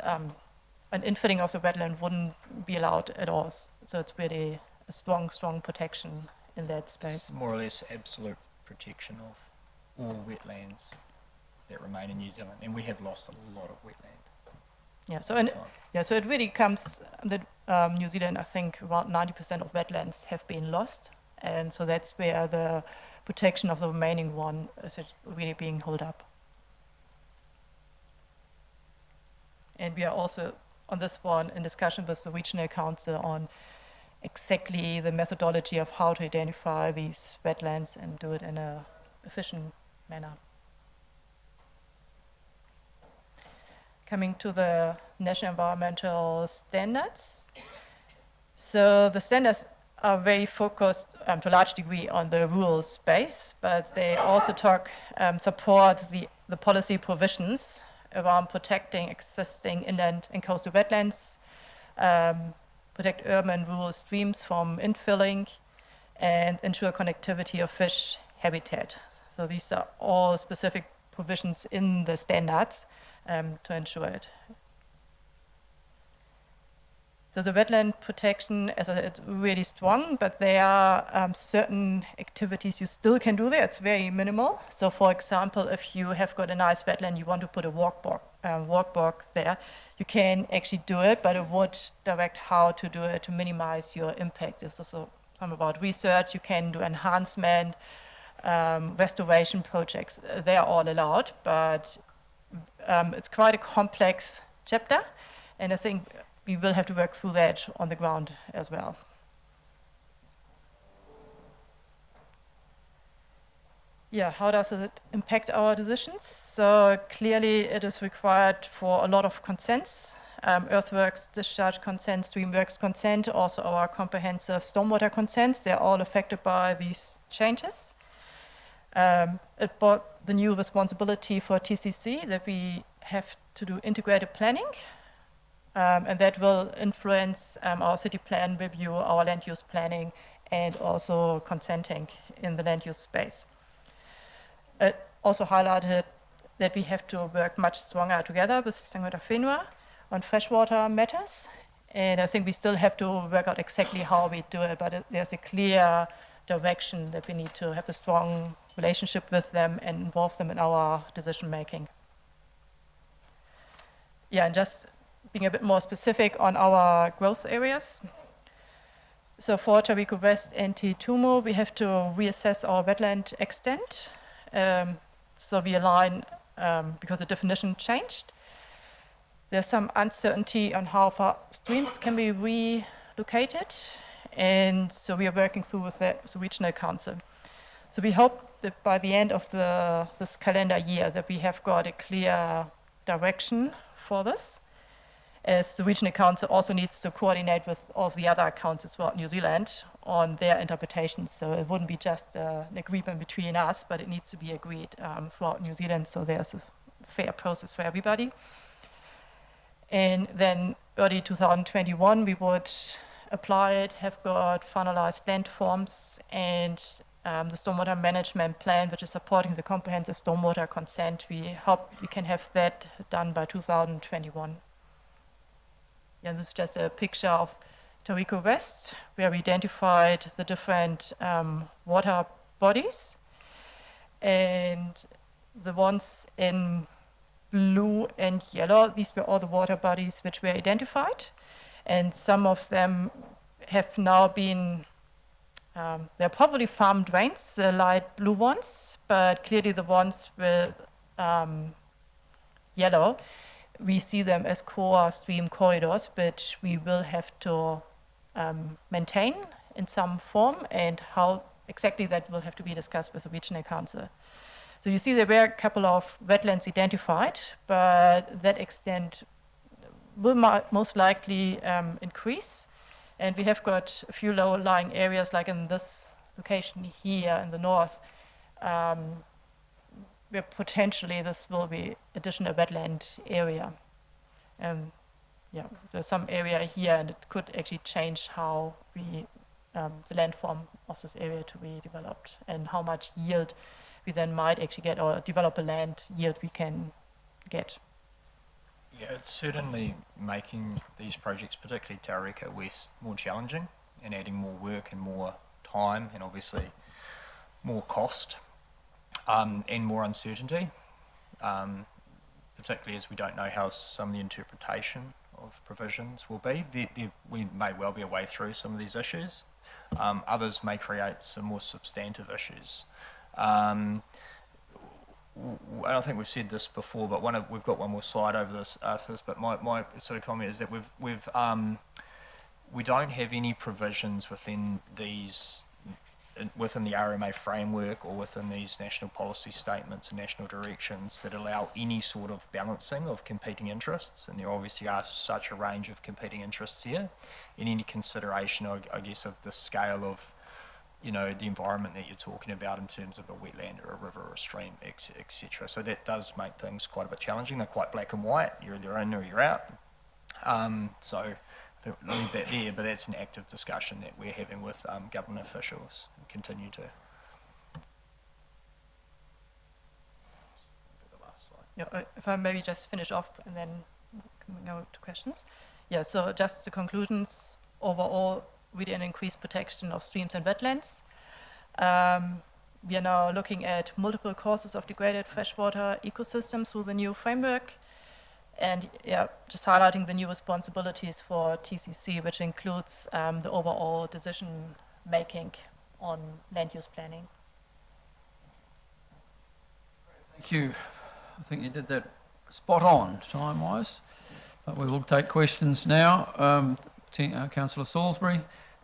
[SPEAKER 15] an infilling of the wetland wouldn't be allowed at all. So it's really a strong protection in that space.
[SPEAKER 18] It's more or less absolute protection of all wetlands that remain in New Zealand, and we have lost a lot of wetland.
[SPEAKER 15] Yeah, so it really comes that New Zealand, I think around 90% of wetlands have been lost, and so that's where the protection of the remaining one is really being held up. And we are also on this one in discussion with the Regional Council on exactly the methodology of how to identify these wetlands and do it in an efficient manner. Coming to the national environmental standards. So the standards are very focused to a large degree on the rural space, but they also support the policy provisions around protecting existing inland and coastal wetlands, protect urban and rural streams from infilling, and ensure connectivity of fish habitat. So these are all specific provisions in the standards to ensure it. So the wetland protection, as I said, it's really strong, but there are certain activities you still can do there. It's very minimal. So for example, if you have got a nice wetland, you want to put a walkwalk there, you can actually do it, but it would direct how to do it to minimize your impact. There's also some about research. You can do enhancement, restoration projects. They are all allowed, but it's quite a complex chapter, and I think we will have to work through that on the ground as well. Yeah, how does it impact our decisions? So clearly it is required for a lot of consents, earthworks, discharge consent, streamworks consent, also our comprehensive stormwater consents. They're all affected by these changes. It brought the new responsibility for TCC that we have to do integrated planning. And that will influence our city plan review, our land use planning, and also consenting in the land use space. It also highlighted that we have to work much stronger together with Stormwater Whenua on freshwater matters. And I think we still have to work out exactly how we do it, but there's a clear direction that we need to have a strong relationship with them and involve them in our decision making. Yeah, and just being a bit more specific on our growth areas. So for Tauriko West and Te Tumu, we have to reassess our wetland extent. So we align, because the definition changed. There's some uncertainty on how far streams can be relocated. And so we are working through with the Regional Council. So we hope that by the end of this calendar year that we have got a clear direction for this, as the Regional Council also needs to coordinate with all the other councils throughout New Zealand on their interpretations. So it wouldn't be just an agreement between us, but it needs to be agreed throughout New Zealand, so there's a fair process for everybody. And then early 2021, we would apply it, have got finalized land forms, and the stormwater management plan, which is supporting the comprehensive stormwater consent. We hope we can have that done by 2021. Yeah, this is just a picture of Tauriko West, where we identified the different water bodies. And the ones in blue and yellow, these were all the water bodies which were identified. And some of them have now been, they're probably farm drains, the light blue ones, but clearly the ones with yellow, we see them as core stream corridors, which we will have to maintain in some form, and how exactly that will have to be discussed with the Regional Council. So you see there were a couple of wetlands identified, but that extent will most likely increase. And we have got a few low-lying areas, like in this location here in the north, where potentially this will be additional wetland area. Yeah, there's some area here, and it could actually change how we, the landform of this area to be developed, and how much yield we then might actually get, or develop a land yield we can get.
[SPEAKER 18] Yeah, it's certainly making these projects, particularly Tauriko West, more challenging and adding more work and more time and obviously more cost. and more uncertainty, particularly as we don't know how some of the interpretation of provisions will be. We may well be a way through some of these issues. Others may create some more substantive issues. I don't think we've said this before, but we've got one more slide over this after this. But my sort of comment is that we don't have any provisions within the RMA framework or within these national policy statements and national directions that allow any sort of balancing of competing interests, and there obviously are such a range of competing interests here, in any consideration, I guess, of the scale of, you know, the environment that you're talking about in terms of a wetland or a river or a stream, etc. So that does make things quite a bit challenging. They're quite black and white. You're either in or you're out. So I'll leave that there, but that's an active discussion that we're having with government officials and continue to.
[SPEAKER 15] Yeah, if I maybe just finish off and then can we go to questions? Yeah, so just the conclusions overall, really an increased protection of streams and wetlands. We are now looking at multiple causes of degraded freshwater ecosystems through the new framework. And yeah, just highlighting the new responsibilities for TCC, which includes the overall decision making on land use planning.
[SPEAKER 3] Thank you. I think you did that spot on time-wise. But we will take questions now. Councillor Salisbury,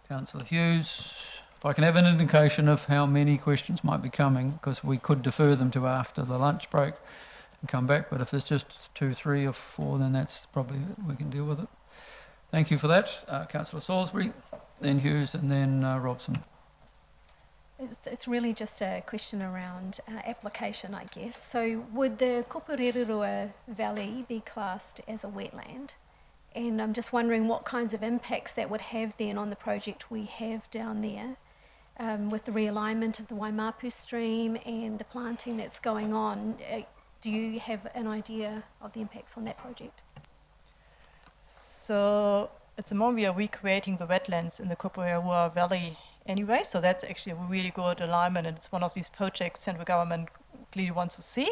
[SPEAKER 3] Councillor Hughes. If I can have an indication of how many questions might be coming, because we could defer them to after the lunch break and come back, but if there's just 2, 3 or 4, then that's probably, we can deal with it. Thank you for that. Councillor Salisbury, then Hughes, and then Robson.
[SPEAKER 9] It's really just a question around application, I guess. So would the Kopererua Valley be classed as a wetland? And I'm just wondering what kinds of impacts that would have then on the project we have down there with the realignment of the Waimapu stream and the planting that's going on. Do you have an idea of the impacts on that project?
[SPEAKER 15] So at the moment we are recreating the wetlands in the Kopererua Valley anyway, so that's actually a really good alignment, and it's one of these projects central government clearly wants to see.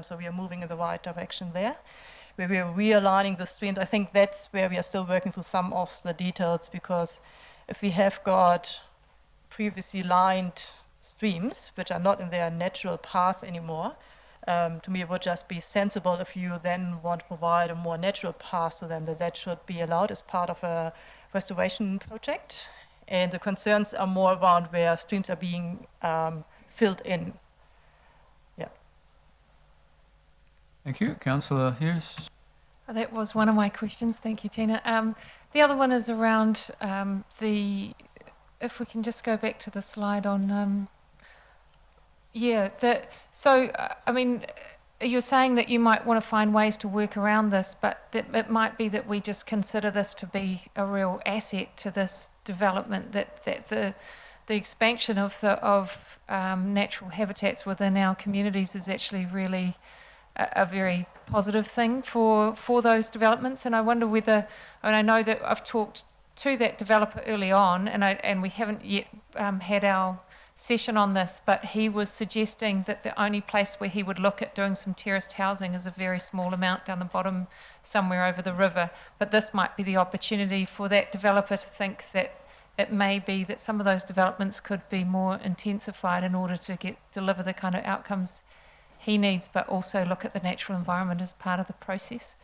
[SPEAKER 15] So we are moving in the right direction there. Where we are realigning the streams, I think that's where we are still working through some of the details, because if we have got previously lined streams, which are not in their natural path anymore, to me it would just be sensible if you then want to provide a more natural path to them, that should be allowed as part of a restoration project. And the concerns are more around where streams are being filled in. Yeah.
[SPEAKER 3] Thank you. Councillor Hughes.
[SPEAKER 4] That was one of my questions. Thank you, Tina. The other one is around if we can just go back to the slide on, I mean, you're saying that you might want to find ways to work around this, but that it might be that we just consider this to be a real asset to this development, that the expansion of natural habitats within our communities is actually really a very positive thing for those developments. And I wonder whether, and I know that I've talked to that developer early on, and we haven't yet had our session on this, but he was suggesting that the only place where he would look at doing some terraced housing is a very small amount down the bottom somewhere over the river. But this might be the opportunity for that developer to think that it may be that some of those developments could be more intensified in order to deliver the kind of outcomes he needs, but also look at the natural environment as part of the process.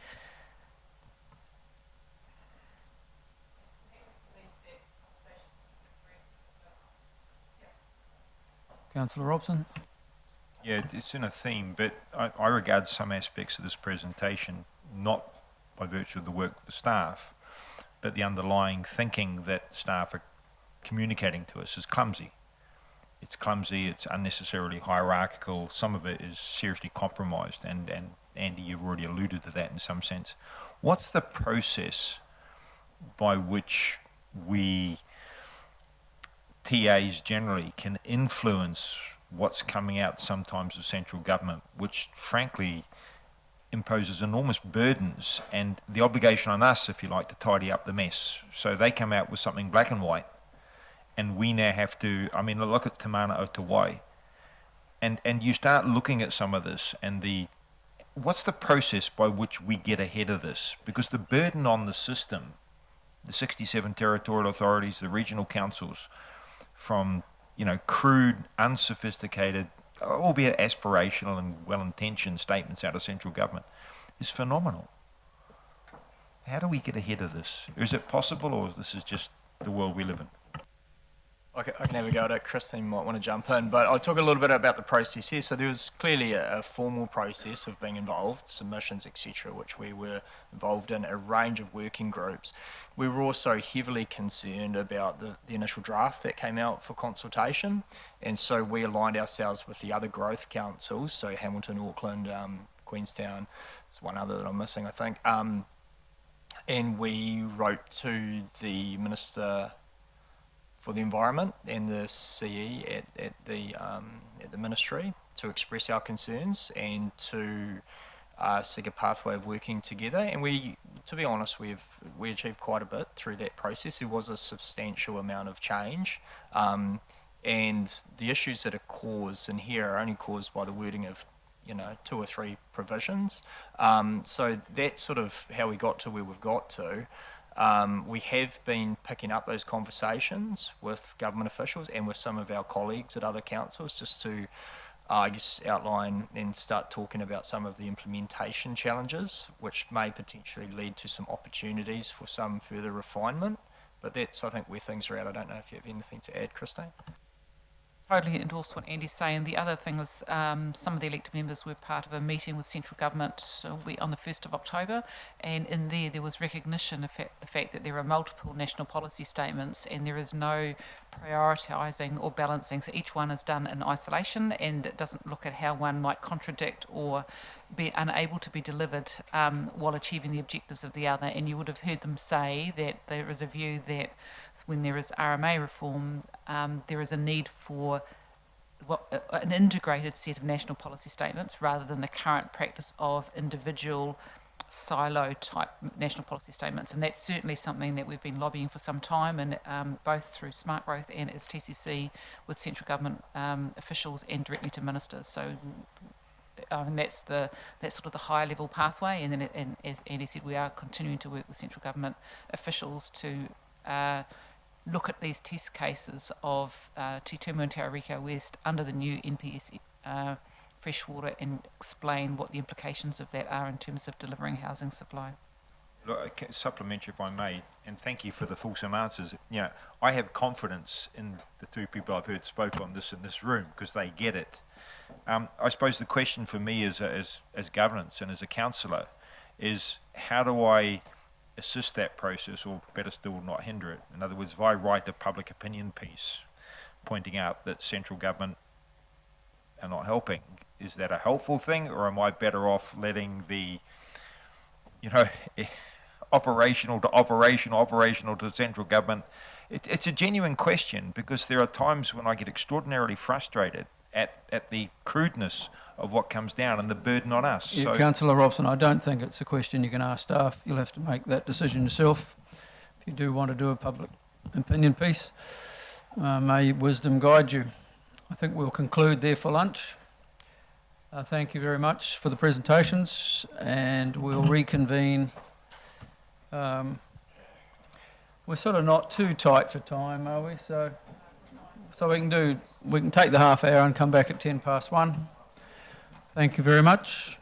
[SPEAKER 3] Councillor Robson.
[SPEAKER 16] Yeah, it's in a theme, but I regard some aspects of this presentation, not by virtue of the work of the staff, but the underlying thinking that staff are communicating to us is clumsy. It's clumsy, it's unnecessarily hierarchical, some of it is seriously compromised, and Andy, you've already alluded to that in some sense. What's the process by which we TAs generally can influence what's coming out sometimes of central government, which frankly imposes enormous burdens and the obligation on us, if you like, to tidy up the mess. So they come out with something black and white, and we now have to, I mean, look at Te Mana o Te Wai. and you start looking at some of this and what's the process by which we get ahead of this? Because the burden on the system, the 67 territorial authorities, the regional councils, from, crude, unsophisticated, albeit aspirational and well-intentioned statements out of central government, is phenomenal. How do we get ahead of this? Is it possible, or this is just the world we live in?
[SPEAKER 18] I can have a go at it. Christine might want to jump in, but I'll talk a little bit about the process here. So there was clearly a formal process of being involved, submissions, etc., which we were involved in, a range of working groups. We were also heavily concerned about the initial draft that came out for consultation, and so we aligned ourselves with the other growth councils, so Hamilton, Auckland, Queenstown, there's one other that I'm missing, I think, and we wrote to the Minister for the Environment and the CE at the Ministry to express our concerns and to seek a pathway of working together. And we, to be honest, we achieved quite a bit through that process. There was a substantial amount of change, and the issues that are caused in here are only caused by the wording of 2 or 3 provisions. So that's sort of how we got to where we've got to. We have been picking up those conversations with government officials and with some of our colleagues at other councils just to, outline and start talking about some of the implementation challenges, which may potentially lead to some opportunities for some further refinement. But that's, I think, where things are at. I don't know if you have anything to add, Christine?
[SPEAKER 12] Totally endorse what Andy's saying. The other thing is some of the elected members were part of a meeting with central government on the 1st of October, and in there was recognition of the fact that there are multiple national policy statements and there is no prioritising or balancing. So each one is done in isolation and it doesn't look at how one might contradict or be unable to be delivered while achieving the objectives of the other. And you would have heard them say that there is a view that when there is RMA reform, there is a need for an integrated set of national policy statements rather than the current practice of individual silo type national policy statements. And that's certainly something that we've been lobbying for some time, and both through Smart Growth and as TCC with central government officials and directly to ministers. So that's sort of the higher level pathway. And then, and as Andy said, we are continuing to work with central government officials to look at these test cases of Te Tumu and Te Arika West under the new NPS freshwater and explain what the implications of that are in terms of delivering housing supply.
[SPEAKER 16] Look, supplementary if I may, and thank you for the fulsome answers. I have confidence in the 2 people I've heard spoke on this in this room because they get it. I suppose the question for me as governance and as a councillor is how do I assist that process, or better still, not hinder it? In other words, if I write a public opinion piece pointing out that central government are not helping, is that a helpful thing, or am I better off letting the, operational to central government? It's a genuine question, because there are times when I get extraordinarily frustrated at the crudeness of what comes down and the burden on us.
[SPEAKER 3] Yeah, Councillor Robson, I don't think it's a question you can ask staff. You'll have to make that decision yourself if you do want to do a public opinion piece. May wisdom guide you. I think we'll conclude there for lunch. Thank you very much for the presentations, and we'll reconvene. We're sort of not too tight for time, are we? So we can take the half hour and come back at 1:10. Thank you very much.